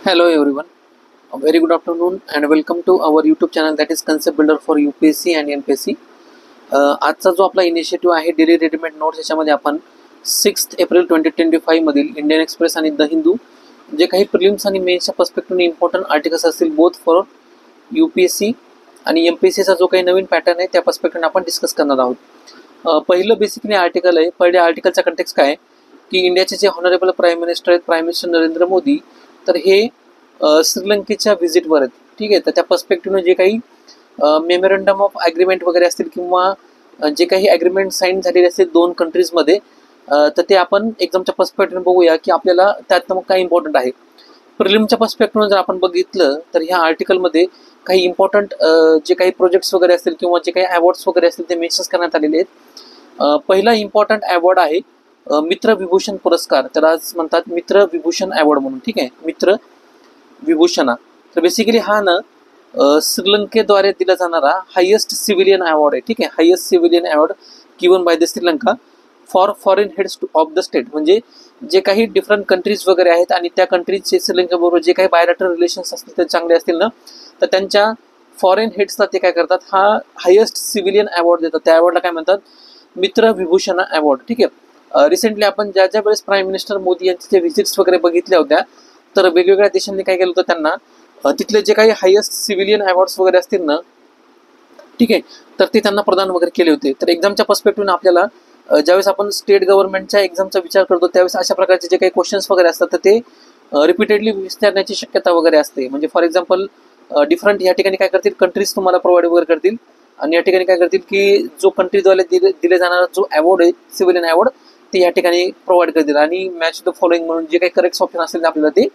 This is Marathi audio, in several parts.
Hello everyone, a very good afternoon and welcome to our YouTube channel that is Concept Builder for UPSC and MPSC. आजचा जो आपला इनिशिएटिव्ह आहे डेली रेडीमेड नोट्स याच्यामध्ये आपण 6 एप्रिल 2025 मधील इंडियन एक्सप्रेस आणि द हिंदू जे काही प्रिलिम्स आणि मेन्सच्या पर्स्पेक्टिव्हने इम्पॉर्टंट आर्टिकल्स असतील बोथ फॉर UPSC आणि MPSCचा जो काही नवीन पॅटर्न आहे त्या पर्स्पेक्टिव्हने आपण डिस्कस करणार आहोत. पहिलं बेसिकली आर्टिकल आहे. पहिल्या आर्टिकलचा कंटेक्स्ट काय की इंडियाचे जे हॉनरेबल प्राईम मिनिस्टर आहेत प्राईम मिनिस्टर नरेंद्र मोदी तर हे श्रीलंकेच्या व्हिजिटवर आहेत. ठीक आहे, तर त्या पर्स्पेक्टिव्हने जे काही मेमोरंडम ऑफ ॲग्रीमेंट वगैरे असतील किंवा जे काही ॲग्रीमेंट साईन झालेले असतील दोन कंट्रीजमध्ये तर ते आपण एक्झामच्या पर्स्पेक्टिव्हने बघूया की आपल्याला त्यात मग काय इम्पॉर्टंट आहे. प्रिलिमच्या पर्स्पेक्टिव्हने जर आपण बघितलं तर ह्या आर्टिकलमध्ये काही इम्पॉर्टंट जे काही प्रोजेक्ट्स वगैरे असतील किंवा जे काही अवॉर्ड्स वगैरे असतील ते मेन्शन करण्यात आलेले आहेत. पहिला इम्पॉर्टंट अवॉर्ड आहे मित्र विभूषण पुरस्कार. तर आज म्हणतात मित्र विभूषण अवॉर्ड म्हणून. ठीक आहे, मित्र विभूषणा. तर बेसिकली हा ना श्रीलंकेद्वारे दिला जाणारा हायेस्ट सिव्हिलियन अवॉर्ड आहे. ठीक आहे, highest civilian award given by the Sri Lanka for foreign heads of the state. म्हणजे जे काही डिफरंट कंट्रीज वगैरे आहेत आणि त्या कंट्रीजचे श्रीलंकेबरोबर जे काही बायलॅटरल रिलेशन्स असतील ते चांगले असतील ना तर त्यांच्या फॉरेन हेड्सला ते काय करतात हा हायेस्ट सिव्हिलियन अवॉर्ड देतात. त्या अवॉर्डला काय म्हणतात मित्र विभूषणा अवॉर्ड. ठीक आहे, रिसेंटली आपण ज्या वेळेस प्राईम मिनिस्टर मोदी यांचे जे व्हिजिट्स वगैरे बघितल्या होत्या तर वेगवेगळ्या देशांनी काय केलं होतं त्यांना तिथले जे काही हायेस्ट सिव्हिलियन अवॉर्ड्स वगैरे असतील ना ठीक आहे तर ते त्यांना प्रदान वगैरे केले होते. तर एक्झामच्या पर्स्पेक्टिव्हने आपल्याला ज्यावेळेस आपण स्टेट गव्हर्नमेंटच्या एक्झामचा विचार करतो त्यावेळेस अशा प्रकारचे जे काही क्वेश्चन्स वगैरे असतात तर ते रिपीटेडली विचारण्याची शक्यता वगैरे असते. म्हणजे फॉर एक्झाम्पल डिफरंट या ठिकाणी काय करतील कंट्रीज तुम्हाला प्रोव्हाइड वगैरे करतील आणि या ठिकाणी काय करतील की जो कंट्रीद्वारे दिले जाणारा जो अवॉर्ड आहे सिव्हिलियन अवॉर्ड ते या ठिकाणी प्रोव्हाइड करतील आणि मॅच द फॉलोइंग म्हणून जे काही करेक्ट ऑप्शन असेल ते आपल्याला ते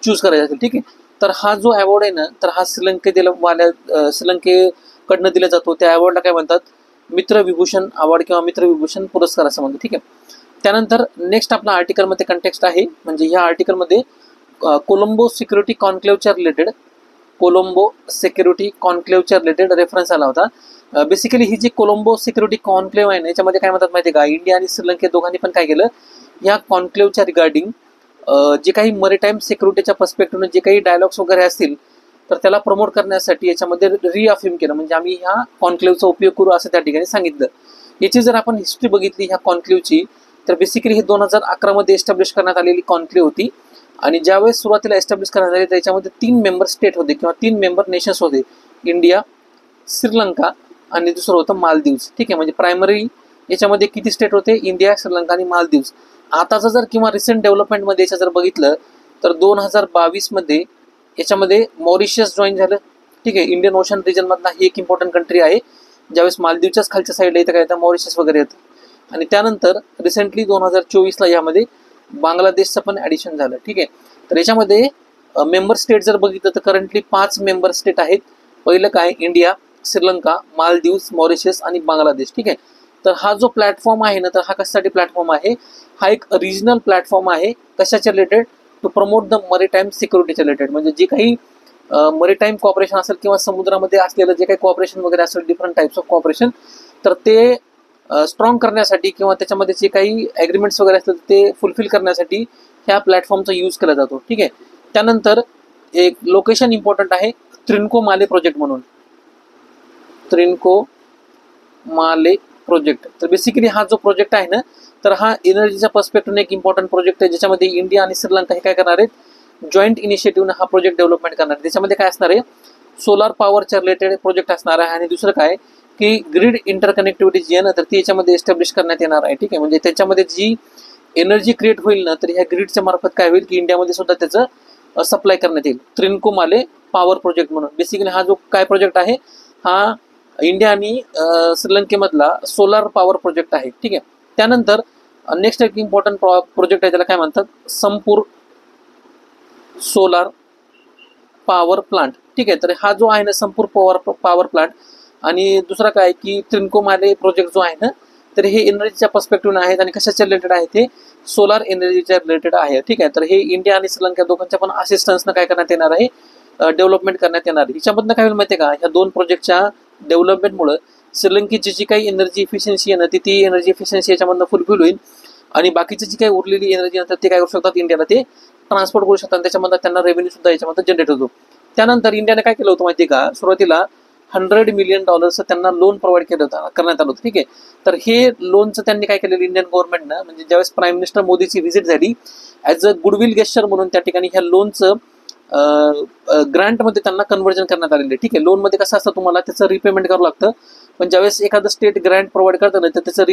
चूज करायचे असेल. ठीक आहे, तर हा जो अवॉर्ड आहे ना तर हा श्रीलंकेकडनं दिला जातो. त्या अवॉर्डला काय म्हणतात मित्र विभूषण अवॉर्ड किंवा मित्र विभूषण पुरस्कार असं म्हणतो. ठीक आहे, त्यानंतर नेक्स्ट आपला आर्टिकलमध्ये कंटेक्स्ट आहे. म्हणजे ह्या आर्टिकलमध्ये कोलंबो सिक्युरिटी कॉन्क्लेव्हच्या रिलेटेड रेफरन्स आला होता. बेसिकली ही जी कोलंबो सिक्युरिटी कॉन्क्लेव्ह आहे ना याच्यामध्ये काय म्हणतात माहिती आहे का इंडिया आणि श्रीलंके दोघांनी पण काय केलं या कॉन्क्लेव्हच्या रिगार्डिंग जे काही मरीटाईम सिक्युरिटीच्या पर्स्पेक्टिव्हने जे काही डायलॉग्स वगैरे असतील तर त्याला प्रमोट करण्यासाठी याच्यामध्ये रिअफर्म केलं. म्हणजे आम्ही ह्या कॉन्क्लेव्हचा उपयोग करू असं त्या ठिकाणी सांगितलं. याची जर आपण हिस्ट्री बघितली ह्या कॉन्क्लेव्हची तर बेसिकली ही 2011 मध्ये एस्टॅब्लिश करण्यात आलेली कॉन्क्लेव्ह होती आणि ज्यावेळेस सुरुवातीला एस्टॅब्लिश करण्यात आली त्याच्यामध्ये 3 मेंबर स्टेट होते किंवा 3 मेंबर नेशन्स होते इंडिया श्रीलंका आणि दुसरं होतं मालदीव्स. ठीक आहे, म्हणजे प्रायमरी याच्यामध्ये किती स्टेट होते इंडिया श्रीलंका आणि मालदीव्स. आताचं जर किंवा रिसेंट डेव्हलपमेंटमध्ये याच्या जर बघितलं तर 2022 मध्ये याच्यामध्ये मॉरिशियस जॉईन झालं. ठीक आहे, इंडियन ओशन रिजनमधला ही एक इम्पॉर्टंट कंट्री आहे. ज्यावेळेस मालदीवच्याच खालच्या साईडला येतं काय येतं मॉरिशियस वगैरे येतं आणि त्यानंतर रिसेंटली 2024ला यामध्ये बांगलादेशचं पण ॲडिशन झालं. ठीक आहे, तर याच्यामध्ये मेंबर स्टेट जर बघितलं तर करंटली 5 मेंबर स्टेट आहेत. पहिलं काय इंडिया श्रीलंका मालदीव्स मॉरिशियस आणि बांगलादेश. ठीक आहे, तर हा जो प्लॅटफॉर्म आहे ना तर हा कशासाठी प्लॅटफॉर्म आहे हा एक रिजनल प्लॅटफॉर्म आहे. कशाच्या related to promote the maritime सिक्युरिटीच्या रिलेटेड. म्हणजे जे काही मरीटाईम कॉपरेशन असेल किंवा समुद्रामध्ये असलेलं जे काही कॉपरेशन वगैरे असेल डिफरंट टाईप्स ऑफ कॉपरेशन तर ते स्ट्रॉंग करण्यासाठी किंवा त्याच्यामध्ये जे काही ॲग्रीमेंट्स वगैरे असतील ते फुलफिल करण्यासाठी ह्या प्लॅटफॉर्मचा यूज केला जातो. ठीक आहे, त्यानंतर एक लोकेशन इम्पॉर्टंट आहे त्रिनकोमाले प्रोजेक्ट म्हणून. त्रिनकोमाले प्रोजेक्ट. तर बेसिकली हा जो प्रोजेक्ट आहे ना तर हा एनर्जीच्या पर्स्पेक्टिव्हने एक इम्पॉर्टंट प्रोजेक्ट आहे ज्याच्यामध्ये इंडिया आणि श्रीलंका हे काय करणार आहेत जॉईंट इनिशिएटिव्हने हा प्रोजेक्ट डेव्हलपमेंट करणार आहे. त्याच्यामध्ये काय असणार आहे सोलार पॉवरच्या रिलेटेड प्रोजेक्ट असणार आहे आणि दुसरं काय की ग्रीड इंटरकनेक्टिव्हिटी जी आहे ना तर ती याच्यामध्ये एस्टॅब्लिश करण्यात येणार आहे. ठीक आहे, म्हणजे त्याच्यामध्ये जी एनर्जी क्रिएट होईल ना तर ह्या ग्रीडच्या मार्फत काय होईल की इंडियामध्ये सुद्धा त्याचं सप्लाय करण्यात येईल. त्रिनकोमाले पॉवर प्रोजेक्ट म्हणून. बेसिकली हा जो काय प्रोजेक्ट आहे हा इंडिया आणि श्रीलंकेमधला सोलार पॉवर प्रोजेक्ट आहे. ठीक आहे, त्यानंतर नेक्स्ट एक इम्पॉर्टंट प्रोजेक्ट आहे त्याला काय म्हणतात संपूर सोलार पॉवर प्लांट. ठीक आहे, तर हा जो आहे ना संपूर पॉवर प्लांट आणि दुसरा काय की त्रिनकोमाले प्रोजेक्ट जो आहे ना तर हे एनर्जीच्या पर्स्पेक्टिव्हने आहेत आणि कशाच्या रिलेटेड आहे ते सोलार एनर्जीच्या रिलेटेड आहे. ठीक आहे, तर हे इंडिया आणि श्रीलंका दोघांच्या पण असिस्टन्सनं काय करण्यात येणार आहे डेव्हलपमेंट करण्यात येणार आहे. ह्याच्यामधनं काय होईल माहिती आहे का ह्या 2 प्रोजेक्टच्या डेव्हलपमेंटमुळे श्रीलंकेची जी काही एनर्जी इफिशियन्सी आहे ना ती एनर्जी इफिशियन्सी याच्यामधनं फुलफिल होईल आणि बाकीची जी काही उरलेली एनर्जी नंतर ते काय करू शकतात इंडियाला ते ट्रान्सपोर्ट करू शकतात, त्याच्यामध्ये त्यांना रेव्हेन्यू सुद्धा याच्यामध्ये जनरेट होतो. त्यानंतर इंडियाने काय केलं होतं माहिती आहे का, सुरुवातीला $100 मिलियन त्यांना लोन प्रोव्हाइड केलं होतं, करण्यात आलं होतं. ठीक आहे, तर हे लोनचं त्यांनी काय केलेलं इंडियन गव्हर्नमेंटनं, म्हणजे ज्यावेळेस प्राईम मिनिस्टर मोदीची व्हिजिट झाली, ॲज अ गुडविल गेस्चर म्हणून त्या ठिकाणी ह्या लोनचं ग्रँटमध्ये त्यांना कन्व्हर्जन करण्यात आलेलं आहे. ठीक आहे, लोनमध्ये कसं असतं, तुम्हाला त्याचं रिपेमेंट करावं लागतं, पण ज्यावेळेस एखादं स्टेट ग्रँट प्रोव्हाइड करतं ना, तर त्याचं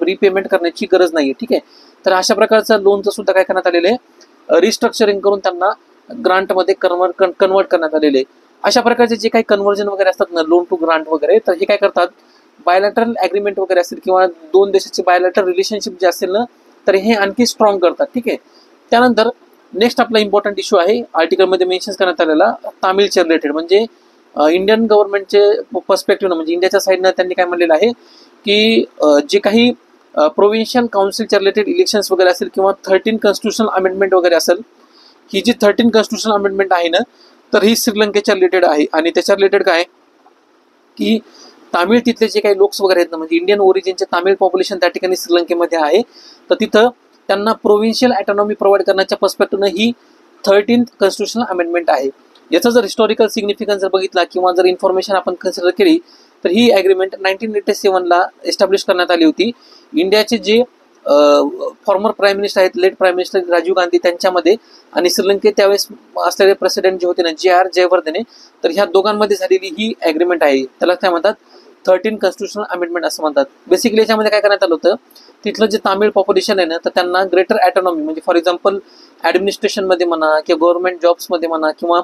रिपेमेंट करण्याची गरज नाही आहे. ठीक आहे, तर अशा प्रकारचं लोनचं सुद्धा काय करण्यात आलेलं आहे, रिस्ट्रक्चरिंग करून त्यांना ग्रांटमध्ये कन्वर्ट करण्यात आलेले आहे. अशा प्रकारचे जे काही कन्व्हर्जन वगैरे असतात ना, लोन टू ग्रांट वगैरे, तर हे काय करतात, बायलॅटरल ॲग्रीमेंट वगैरे असतील किंवा दोन देशाची बायलॅटरल रिलेशनशिप जे असेल ना, तर हे आणखी स्ट्रॉंग करतात. ठीक आहे, त्यानंतर नेक्स्ट आपला इम्पॉर्टंट इश्यू आहे आर्टिकलमध्ये मेन्शन करण्यात आलेला, तामिळच्या रिलेटेड. म्हणजे इंडियन गव्हर्नमेंटचे पर्स्पेक्टिव्ह, म्हणजे इंडियाच्या साईडनं त्यांनी काय म्हणलेलं आहे की जे काही प्रोव्हिन्शियल काउन्सिलच्या रिलेटेड इलेक्शन्स वगैरे असेल किंवा 13 कॉन्स्टिट्युशनल अमेंडमेंट वगैरे असेल, ही जी 13 कॉन्स्टिट्युशनल अमेंडमेंट आहे ना, तर ही श्रीलंकेच्या रिलेटेड आहे. आणि त्याच्या रिलेटेड काय की तामिळ तिथले जे काही लोक्स वगैरे आहेत ना, म्हणजे इंडियन ओरिजिनचे तामिळ पॉप्युलेशन त्या ठिकाणी श्रीलंकेमध्ये आहे, तर तिथं त्यांना प्रोव्हिन्शियल ॲटॉनॉमी प्रोव्हाइड करण्याच्या पर्स्पेक्टिव्हनं ही 13th कॉन्स्टिट्युशनल अमेंडमेंट आहे. याचा जर हिस्टॉरिकल सिग्निफिकन्स जर बघितला किंवा जर इन्फॉर्मेशन आपण कन्सिडर केली, तर ही ॲग्रीमेंट 1987ला एस्टॅब्लिश करण्यात आली होती. इंडियाचे जे फॉर्मर प्राईम मिनिस्टर आहेत, late prime minister Rajiv Gandhi त्यांच्यामध्ये, आणि श्रीलंकेत त्यावेळेस असलेले प्रेसिडेंट जे होते ना, JR जयवर्धने, तर ह्या दोघांमध्ये झालेली ही ॲग्रीमेंट आहे. त्याला काय म्हणतात, 13 कॉन्स्टिट्युशनल अमेंडमेंट असं म्हणतात. बेसिकली याच्यामध्ये काय करण्यात आलं होतं, तिथलं जे तामिळ पॉप्युलेशन आहे ना, तर त्यांना ग्रेटर ॲटॉनॉमी, म्हणजे फॉर एक्झाम्पल ॲडमिनिस्ट्रेशनमध्ये म्हणा किंवा गव्हर्नमेंट जॉब्समध्ये म्हणा किंवा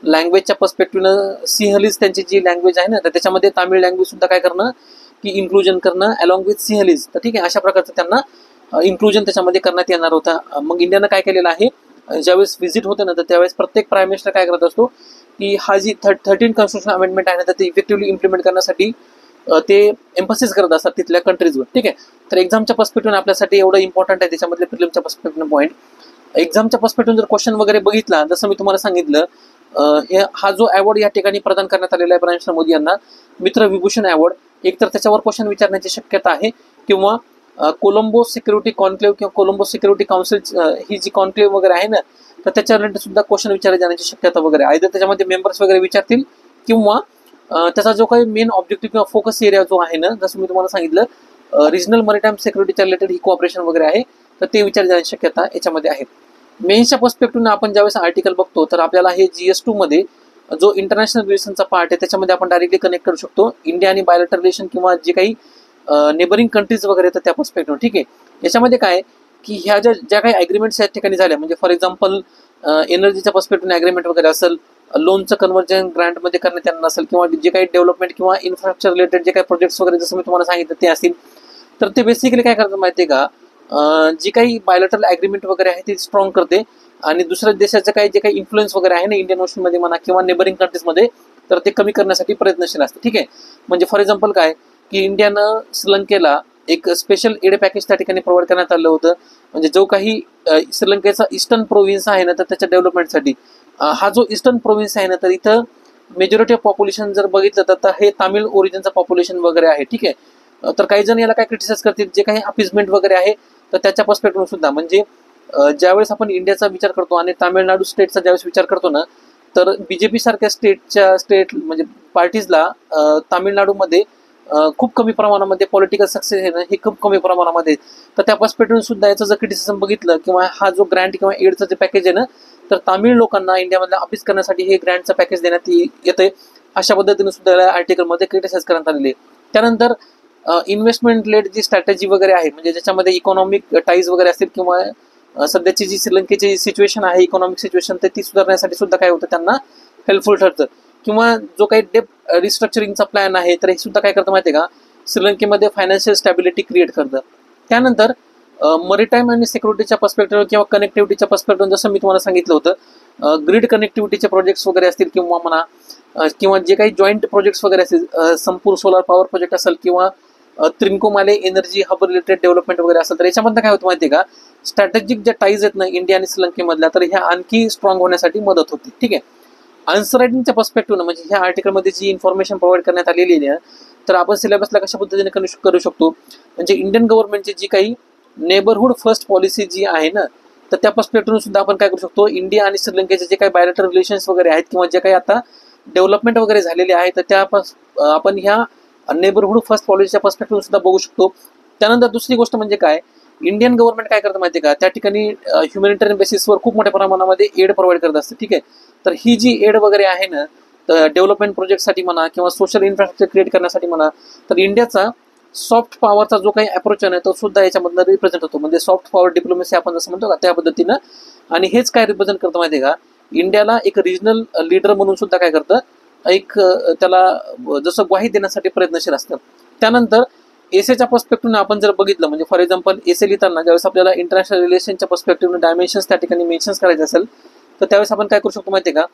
लँग्वेजच्या पर्स्पेक्टिव्हनं सिंहलीज त्यांची जी लँग्वेज आहे ना, तर त्याच्यामध्ये तामिळ लँग्वेज सुद्धा काय करणं की इन्क्लुजन करणं अलॉंग विथ सिंहलीज. तर ठीक आहे, अशा प्रकारचं त्यांना इन्क्लुजन त्याच्यामध्ये करण्यात येणार होता. मग इंडियानं काय केलेलं आहे, ज्यावेळेस व्हिजिट होते ना, तर त्यावेळेस प्रत्येक प्राईम मिनिस्टर काय करत असतो की हा जी 13 कॉन्स्टिट्युशनल अमेंडमेंट आहे ना, तर ते इफेक्टिव्हली इम्प्लिमेंट करण्यासाठी ते एम्फसिस करत असतात तिथल्या कंट्रीजवर. ठीक आहे, तर एक्झामच्या पर्स्पेक्टिव्ह आपल्यासाठी एवढं इम्पॉर्टंट आहे त्याच्यामधले प्रिलिमच्या पर्स्पेक्टिव्ह पॉईंट. एक्झामच्या पर्स्पेक्टिव्ह जर क्वेश्चन वगैरे बघितला, जसं मी तुम्हाला सांगितलं, हा जो अवॉर्ड या ठिकाणी प्रदान करण्यात आलेला आहे प्राईम मिनिस्टर मोदी यांना, मित्र विभूषण अवॉर्ड, एकतर त्याच्यावर क्वेश्चन विचारण्याची शक्यता आहे किंवा कोलंबो सिक्युरिटी कॉन्क्लेव्ह किंवा कोलंबो सिक्युरिटी काउन्सिल ही जी कॉन्क्लेव्ह वगैरे आहे ना, तर त्याच्या रिलेटेड सुद्धा क्वेश्चन विचारले जाण्याची शक्यता वगैरे आहे. त्याच्यामध्ये मेंबर्स वगैरे विचारतील किंवा त्याचा जो काही मेन ऑब्जेक्टिव्ह किंवा फोकस एरिया जो आहे ना, जसं मी तुम्हाला सांगितलं रिजनल मॅरिटाईम सिक्युरिटीच्या रिलेटेड ही कोऑपरेशन वगैरे आहे, तर ते विचारले जाण्याची शक्यता याच्यामध्ये आहे. मेन्सच्या पर्स्पेक्टिव्हनं आपण ज्यावेळेस आर्टिकल बघतो, तर आपल्याला हे GS2 मध्ये जो इंटरनॅशनल रिलेशनचा पार्ट आहे, त्याच्यामध्ये आपण डायरेक्टली कनेक्ट करू शकतो इंडिया आणि बायोलॅटरल रिलेशन किंवा जे काही नेबरिंग कंट्रीज वगैरे येतात त्या पर्स्पेक्टिव्ह. ठीक आहे, याच्यामध्ये काय की ह्या ज्या काही ॲग्रीमेंट्स या ठिकाणी झाल्या, म्हणजे फॉर एक्झाम्पल एनर्जीच्या पर्स्पेक्टिव्ह ॲग्रीमेंट वगैरे असेल, लोनचं कन्व्हर्जन ग्रँटमध्ये करण्यात येणार असेल किंवा जे काही डेव्हलपमेंट किंवा इन्फ्रास्ट्रक्चर रिलेटेड जे काही प्रोजेक्ट्स वगैरे जसं मी तुम्हाला सांगितलं ते असतील, तर ते बेसिकली काय करतात माहिती आहे का, जी काही बायोलॅटरल ॲग्रीमेंट वगैरे आहे ती स्ट्रॉंग करते आणि दुसऱ्या देशाचं काही जे काही इन्फ्लुएन्स वगैरे आहे ना इंडियन ओशनमध्ये म्हणा किंवा नेबरिंग कंट्रीजमध्ये, तर ते कमी करण्यासाठी प्रयत्नशील असते. ठीक आहे, म्हणजे फॉर एक्झाम्पल काय की इंडियानं श्रीलंकेला एक स्पेशल एड पॅकेज त्या ठिकाणी प्रोव्हाइड करण्यात आलं होतं, म्हणजे जो काही श्रीलंकेचा ईस्टर्न प्रोव्हिन्स आहे ना, तर त्याच्या डेव्हलपमेंटसाठी. हा जो ईस्टर्न प्रोव्हिन्स आहे ना, तर इथं मेजॉरिटी ऑफ पॉप्युलेशन जर बघितलं तर हे तामिळ ओरिजिनचं पॉप्युलेशन वगैरे आहे. ठीक आहे, तर काही जण याला काय क्रिटिसाइज करतील, जे काही अपिजमेंट वगैरे आहे, तर त्याच्या पर्स्पेक्टिव्ह सुद्धा, म्हणजे ज्यावेळेस आपण इंडियाचा विचार करतो आणि तामिळनाडू स्टेटचा ज्यावेळेस विचार करतो ना, तर BJP सारख्या स्टेट म्हणजे पार्टीजला तामिळनाडूमध्ये खूप कमी प्रमाणामध्ये पॉलिटिकल सक्सेस आहे ना, हे खूप कमी प्रमाणामध्ये. तर त्या पर्स्पेक्टिव्ह सुद्धा याचं जर क्रिटिसिझम बघितलं किंवा हा जो ग्रँट किंवा एडचं जे पॅकेज आहे ना, तर तामिळ लोकांना इंडियामधला अपीज करण्यासाठी हे ग्रँटचं पॅकेज देण्यात येते, अशा पद्धतीने सुद्धा या आर्टिकलमध्ये क्रिटिसाइज करण्यात आलेली आहे. त्यानंतर इन्व्हेस्टमेंट लेड जी स्ट्रॅटेजी वगैरे आहे, म्हणजे ज्याच्यामध्ये इकॉनॉमिक टाईज वगैरे असतील किंवा सध्याची जी श्रीलंकेची सिच्युएशन आहे इकॉनॉमिक सिच्युएशन, तर ती सुधारण्यासाठी सुद्धा काय होतं त्यांना हेल्पफुल ठरतं. किंवा जो काही डेप रिस्ट्रक्चरिंगचा प्लॅन आहे, तर हे सुद्धा काय करतं माहिती आहे का, श्रीलंकेमध्ये फायनान्शियल स्टॅबिलिटी क्रिएट करतं. त्यानंतर मरीटाईम आणि सिक्युरिटीच्या पर्स्पेक्टिव्ह किंवा कनेक्टिव्हिटीच्या पर्स्पेक्टिव्ह जसं मी तुम्हाला सांगितलं होतं, ग्रीड कनेक्टिव्हिटीचे प्रोजेक्ट्स वगैरे असतील किंवा म्हणा किंवा जे काही जॉईंट प्रोजेक्ट्स वगैरे असतील, संपूर सोलार पॉवर प्रोजेक्ट असेल किंवा त्रिंकोमाले एनर्जी हब रिलेटेड डेव्हलपमेंट वगैरे असेल, तर याच्यामध्ये काय होतं माहिती आहे का, स्ट्रॅटेजिक ज्या टाईज आहेत ना इंडिया आणि श्रीलंकेमधल्या, तर ह्या आणखी स्ट्रॉंग होण्यासाठी मदत होते. ठीक आहे, आन्सर रायटिंगच्या पर्स्पेक्टिव्ह म्हणजे ह्या आर्टिकलमध्ये जी इन्फॉर्मेशन प्रोव्हाइड करण्यात आलेली आहे, तर आपण सिलेबसला कशा पद्धतीने करू शकतो, म्हणजे इंडियन गव्हर्नमेंटची जी काही नेबरहुड फर्स्ट पॉलिसी जी आहे ना, तर त्या पर्स्पेक्टिव्ह सुद्धा आपण काय करू शकतो, इंडिया आणि श्रीलंकेचे जे काही बायलॅटरल रिलेशन्स वगैरे आहेत किंवा जे काही आता डेव्हलपमेंट वगैरे झालेले आहे, तर त्या आपण ह्या नेबरहुड फर्स्ट पॉलिसीच्या पर्स्पेक्टिव्ह सुद्धा बघू शकतो. त्यानंतर दुसरी गोष्ट म्हणजे काय, इंडियन गव्हर्नमेंट काय करतं माहिती आहे का, त्या ठिकाणी ह्युमॅनिटेरियन बेसिसवर खूप मोठ्या प्रमाणामध्ये एड प्रोव्हाइड करत असते. ठीक आहे, तर ही जी एड वगैरे आहे ना, तर डेव्हलपमेंट प्रोजेक्टसाठी म्हणा किंवा सोशल इन्फ्रास्ट्रक्चर क्रिएट करण्यासाठी म्हणा, तर इंडियाचा सॉफ्ट पॉवरचा जो काही अप्रोच आहे तो सुद्धा याच्यामधनं रिप्रेझेंट होतो. म्हणजे सॉफ्ट पॉवर डिप्लोमसी आपण जसं म्हणतो का त्या पद्धतीनं. आणि हेच काय रिप्रेझेंट करतं माहिती आहे का, इंडियाला एक रिजनल लीडर म्हणून सुद्धा काय करतं, एक त्याला जसं ग्वाही देण्यासाठी प्रयत्नशील असतं. त्यानंतर एसेच्या पर्स्पेक्टिव्हने आपण जर बघितलं, म्हणजे फॉर एक्झाम्पल एसे लिहिताना ज्यावेळेस आपल्याला इंटरनॅशनल रिलेशनच्या पर्स्पेक्टिव्हने डायमेन्शन्स त्या ठिकाणी मेन्शन्स करायचे असेल, तर त्यावेळेस आपण काय करू शकतो माहिती आहे का,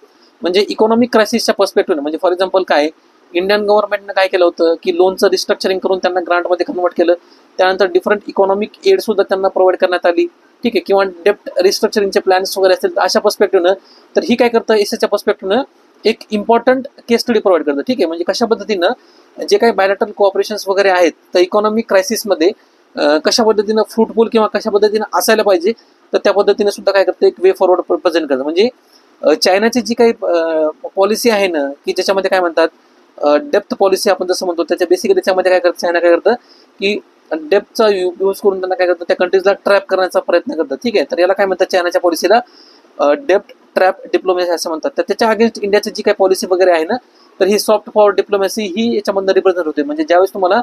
म्हणजे इकॉनॉमिक क्रायसिसच्या पर्स्पेक्टिव्हने, म्हणजे फॉर एक्झाम्पल काय, इंडियन गव्हर्नमेंटनं काय केलं होतं की लोनचं रिस्ट्रक्चरिंग करून त्यांना ग्रांटमध्ये कन्वर्ट केलं. त्यानंतर डिफरंट इकॉनॉमिक एड सुद्धा त्यांना प्रोव्हाइड करण्यात आली. ठीक आहे, किंवा डेप्ट रिस्ट्रक्चरिंगचे प्लॅन्स वगैरे असतील तर अशा पर्स्पेक्टिव्हनं. तर ही काय करतं, एसएच्या पर्स्पेक्टिव्हनं एक इम्पॉर्टंट केस स्टडी प्रोव्हाइड करतं. ठीक आहे, म्हणजे कशा पद्धतीनं जे काही बायलॅटरल कोऑपरेशन्स वगैरे आहेत तर इकॉनॉमिक क्रायसिसमध्ये कशा पद्धतीनं फ्रुटफुल किंवा कशा पद्धतीनं असायला पाहिजे, तर त्या पद्धतीने सुद्धा काय करतं, एक वे फॉरवर्ड प्रेझेंट करतं. म्हणजे चायनाची जी काही पॉलिसी आहे ना, की ज्याच्यामध्ये काय म्हणतात डेप्थ पॉलिसी आपण जसं म्हणतो, त्याच्या बेसिकली त्याच्यामध्ये काय करतं, चायना काय करतं की डेप्थचा यूज करून त्यांना काय करतं, त्या कंट्रीजला ट्रॅप करण्याचा प्रयत्न करतं. ठीक आहे, तर याला काय म्हणतात, चायनाच्या पॉलिसीला डेप्थ ट्रॅप डिप्लोमॅसी असं म्हणतात. तर त्याच्या अगेन्स्ट इंडियाची जी काही पॉलिसी वगैरे आहे ना, तर ही सॉफ्ट पॉवर डिप्लोमॅसी ही याच्यामधनं रिप्रेझेंट होते. म्हणजे ज्यावेळेस तुम्हाला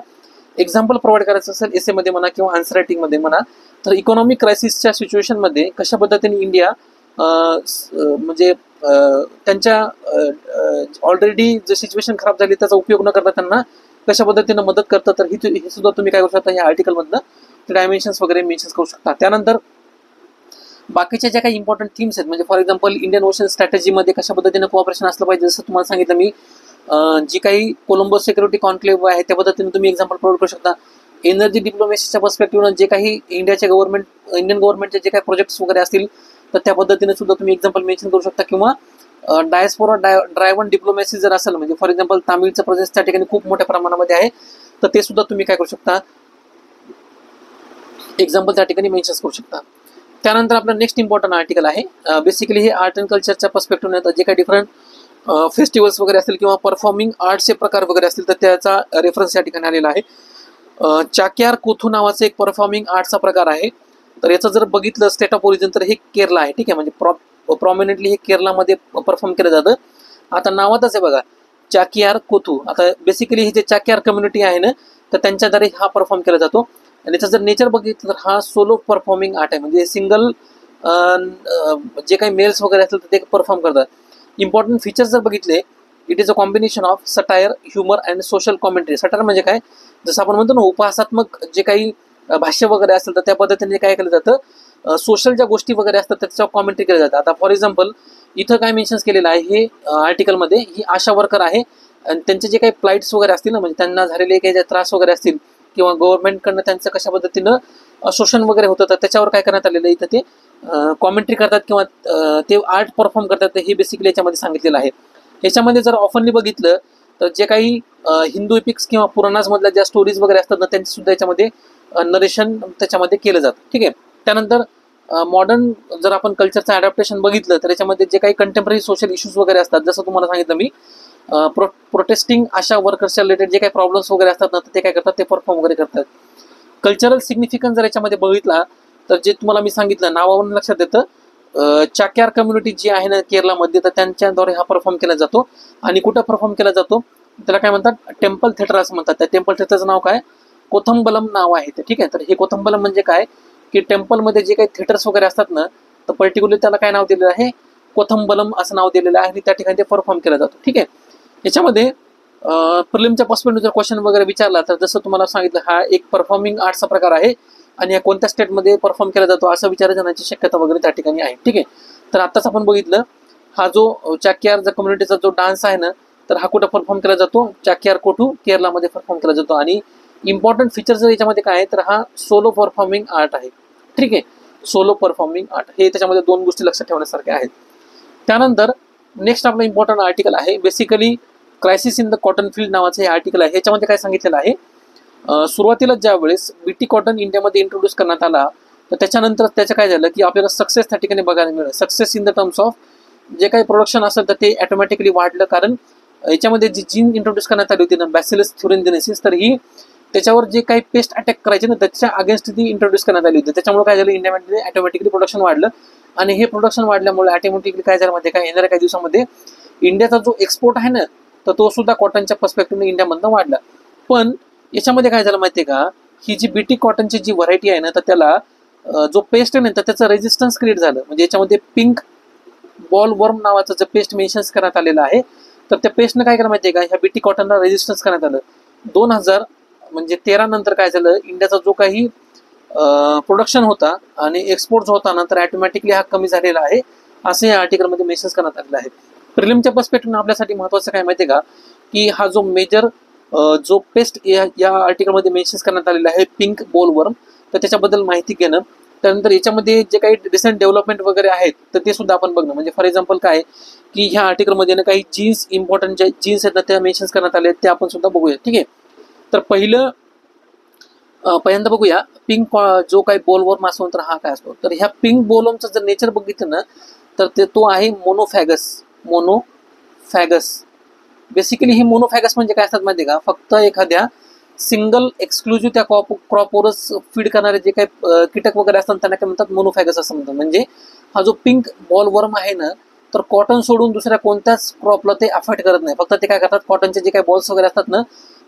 एक्झाम्पल प्रोव्हाइड करायचं असेल एसेमध्ये म्हणा किंवा आन्सर रायटिंगमध्ये म्हणा, तर इकॉनॉमिक क्रायसिसच्या सिच्युएशनमध्ये कशा पद्धतीने इंडिया म्हणजे त्यांच्या ऑलरेडी जे सिच्युएशन खराब झाली त्याचा उपयोग न करता त्यांना कशा पद्धतीनं मदत करतं, तर ही सुद्धा तुम्ही काय करू शकता, या आर्टिकलमधनं ते डायमेन्शन्स वगैरे मेन्शन करू शकता. त्यानंतर बाकीच्या ज्या काही इम्पॉर्टंट थीम्स आहेत, म्हणजे फॉर एक्झाम्पल इंडियन ओशन स्ट्रॅटेजीमध्ये कशा पद्धतीनं कोऑपरेशन असलं पाहिजे, जसं तुम्हाला सांगितलं मी, जी काही कोलंबो सिक्युरिटी कॉन्क्लेव्ह आहे त्या पद्धतीने तुम्ही एक्झाम्पल प्रोव्हाइड करू शकता. एनर्जी डिप्लोमॅसीच्या पर्स्पेक्टिव्हनं जे काही इंडियन गव्हर्नमेंटचे जे काही प्रोजेक्ट्स वगैरे असतील तर त्या पद्धतीने सुद्धा तुम्ही एक्झाम्पल मेन्शन करू शकता. किंवा डायस्पोरा ड्रायव्हन डिप्लोमॅसी जर असेल, म्हणजे फॉर एक्झाम्पल तामिळचं प्रेझेन्स त्या ठिकाणी खूप मोठ्या प्रमाणामध्ये आहे, तर ते सुद्धा तुम्ही काय करू शकता, एक्झाम्पल त्या ठिकाणी मेन्शन करू शकता. त्यानंतर आपलं नेक्स्ट इम्पॉर्टंट आर्टिकल आहे, बेसिकली हे आर्ट अँड कल्चरच्या पर्स्पेक्टिव्हने जे काही डिफरंट फेस्टिवल्स वगैरे असतील किंवा परफॉर्मिंग आर्टचे प्रकार वगैरे असतील तर त्याचा रेफरन्स या ठिकाणी आलेला आहे. चाक्यार कोथू नावाचं एक परफॉर्मिंग आर्टचा प्रकार आहे. तर याचं जर बघितलं स्टेट ऑफ ओरिजिन तर हे केरला आहे. ठीक आहे, म्हणजे प्रॉमिनेंटली हे केरलामध्ये परफॉर्म केलं जातं. आता नावातच आहे बघा, चाक्यार कोथू. आता बेसिकली हे जे चाक्यार कम्युनिटी आहे ना, तर त्यांच्याद्वारे हा परफॉर्म केला जातो. आणि याचं जर नेचर बघितलं तर हा सोलो परफॉर्मिंग आर्ट आहे, म्हणजे सिंगल जे काही मेल्स वगैरे असतील तर ते परफॉर्म करतात. इम्पॉर्टंट फीचर्स जर बघितले, it is a combination of satire, humour and social commentary. Satire म्हणजे काय, जसं आपण म्हणतो ना उपहासात्मक जे काही भाष्य वगैरे असेल तर त्या पद्धतीने काय केलं जातं, सोशल ज्या गोष्टी वगैरे असतात त्याच्यावर कॉमेंट्री केलं जातं. आता फॉर एक्झाम्पल इथं काय मेन्शन केलेलं आहे, हे आर्टिकलमध्ये ही आशा वर्कर आहे आणि त्यांचे जे काही प्लाइट्स वगैरे असतील ना, म्हणजे त्यांना झालेले काही त्रास वगैरे असतील किंवा गव्हर्नमेंटकडनं त्यांचं कशा पद्धतीनं शोषण वगैरे होतं, तर त्याच्यावर काय करण्यात आलेलं आहे, इथं ते कॉमेंट्री करतात किंवा ते आर्ट परफॉर्म करतात. हे बेसिकली याच्यामध्ये सांगितलेलं आहे. ह्याच्यामध्ये जर ऑफनली बघितलं तर जे काही हिंदू एपिक्स किंवा पुराणांमधल्या ज्या स्टोरीज वगैरे असतात ना, त्यांची सुद्धा याच्यामध्ये नरेशन त्याच्यामध्ये केलं जातं. ठीक आहे, त्यानंतर मॉडर्न जर आपण कल्चरचं अडॅप्टेशन बघितलं तर याच्यामध्ये जे काही कंटेम्पररी सोशल इश्यूज वगैरे असतात, जसं तुम्हाला सांगितलं मी, प्रोटेस्टिंग अशा वर्कर्सच्या रिलेटेड जे काही प्रॉब्लेम्स वगैरे असतात ना, तर ते काय करतात, ते परफॉर्म वगैरे करतात. कल्चरल सिग्निफिकन्स जर याच्यामध्ये बघितला तर जे तुम्हाला मी सांगितलं नावावरून लक्षात येतं, चाक्यार कम्युनिटी जी आहे ना केरलामध्ये, तर त्यांच्याद्वारे हा परफॉर्म केला जातो. आणि कुठं परफॉर्म केला जातो, त्याला काय म्हणतात, टेम्पल थिएटर असं म्हणतात. त्या टेम्पल थिएटरचं नाव काय, कोथंबलम नाव आहे ते. ठीक आहे, तर हे कोथंबलम म्हणजे काय की टेम्पलमध्ये जे काही थिएटर्स वगैरे असतात ना, तर पर्टिक्युलरली त्याला काय नाव दिलेलं आहे, कोथंबलम असं नाव दिलेलं आहे आणि त्या ठिकाणी ते परफॉर्म केला जातो. ठीक आहे, याच्यामध्ये प्रिलिमच्या पर्स्पेक्टिव्ह जर क्वेश्चन वगैरे विचारला तर जसं तुम्हाला सांगितलं, हा एक परफॉर्मिंग आर्टचा प्रकार आहे आणि या कोणत्या स्टेटमध्ये परफॉर्म केला जातो असं विचार जाण्याची शक्यता वगैरे त्या ठिकाणी आहे. ठीक आहे, तर आत्ताच आपण बघितलं हा जो चाक्यार कम्युनिटीचा जो डान्स आहे ना, तर हा कुठं परफॉर्म केला जातो, चाक्यार कोठू केरलामध्ये परफॉर्म केला जातो. आणि इम्पॉर्टंट फीचर्स जर याच्यामध्ये काय आहे तर हा सोलो परफॉर्मिंग आर्ट आहे. ठीक आहे, सोलो परफॉर्मिंग आर्ट हे त्याच्यामध्ये दोन गोष्टी लक्षात ठेवण्यासारख्या आहेत. त्यानंतर नेक्स्ट आपलं इम्पॉर्टंट आर्टिकल आहे, basically crisis in the cotton field नावाचं हे आर्टिकल आहे. ह्याच्यामध्ये काय सांगितलेलं आहे, सुरुवातीला ज्या वेळेस बीटी कॉटन इंडियामध्ये इंट्रोड्यूस करण्यात आला तर त्याच्यानंतर त्याचं काय झालं की आपल्याला सक्सेस त्या ठिकाणी बघायला मिळालं. Success in the terms of जे काही प्रोडक्शन असेल तर ते ऑटोमॅटिकली वाढलं, कारण याच्यामध्ये जी जीन इंट्रोड्यूस करण्यात आली होती ना बॅसिलस थुरिनजेनेसिस, तर ही त्याच्यावर जे काही पेस्ट अटॅक करायचे ना त्याच्या अगेन्स्ट ती इंट्रोड्यूस करण्यात आली होती. त्याच्यामुळे काय झालं, इंडियामध्ये ऑटोमॅटिकली प्रोडक्शन वाढलं आणि हे प्रोडक्शन वाढल्यामुळे ऑटोमॅटिकली काय झालं माहिती काय, येणाऱ्या काही दिवसामध्ये इंडियाचा जो एक्सपोर्ट आहे ना तर तो सुद्धा कॉटनच्या पर्स्पेक्टिव्हने इंडियामधनं वाढला. पण याच्यामध्ये काय झालं माहिती आहे का, ही जी बीटी कॉटनची जी व्हरायटी आहे ना तर त्याला जो पेस्ट आहे ना तर त्याचं रेजिस्टन्स क्रिएट झालं. म्हणजे याच्यामध्ये पिंक बॉल वर्म नावाचं जे पेस्ट मेन्शन्स करण्यात आलेलं आहे, तर त्या पेस्टनं काय केलं माहिती आहे का, ह्या बीटी कॉटनला रेजिस्टन्स करण्यात आलं. 2013 नंतर काय झालं, इंडियाचा जो काही प्रोडक्शन होता आणि एक्सपोर्ट होता ना तर ऑटोमॅटिकली हा कमी झालेला आहे, असं या आर्टिकलमध्ये मेन्शन करण्यात आलेलं आहे. प्रिलिमच्या पर्स्पेक्टिव्ह आपल्यासाठी महत्त्वाचं काय माहिती आहे का, की हा जो मेजर जो पेस्ट या आर्टिकलमध्ये मेन्शन करण्यात आलेला आहे पिंक बॉल वर्म, तर त्याच्याबद्दल माहिती घेणं. त्यानंतर याच्यामध्ये जे काही रिसेंट डेव्हलपमेंट वगैरे आहेत तर ते सुद्धा आपण बघणं. म्हणजे फॉर एक्झाम्पल काय की ह्या आर्टिकलमध्ये ना काही जीन्स, इम्पॉर्टंट ज्या जीन्स आहेत ना त्या मेन्शन करण्यात आले आहेत, ते आपण सुद्धा बघूया. ठीक आहे, तर पहिल्यांदा बघूया पिंक जो काही बोलवर्म असतो तर हा काय असतो. तर ह्या पिंक बोलवर्मचं जर नेचर बघितलं ना तर तो आहे मोनोफॅगस. बेसिकली हे मोनोफॅगस म्हणजे काय असतात माहिती का, फक्त एखाद्या सिंगल एक्सक्लुझिव्ह त्या क्रॉपवरच फीड करणारे जे काही कीटक वगैरे असतात त्यांना काय म्हणतात, मोनोफॅगस असं म्हणतात. म्हणजे हा जो पिंक बॉलवर्म आहे ना तर कॉटन सोडून दुसऱ्या कोणत्याच क्रॉपला ते अफेक्ट करत नाही. फक्त ते काय करतात, कॉटनचे जे काही बॉल्स वगैरे असतात ना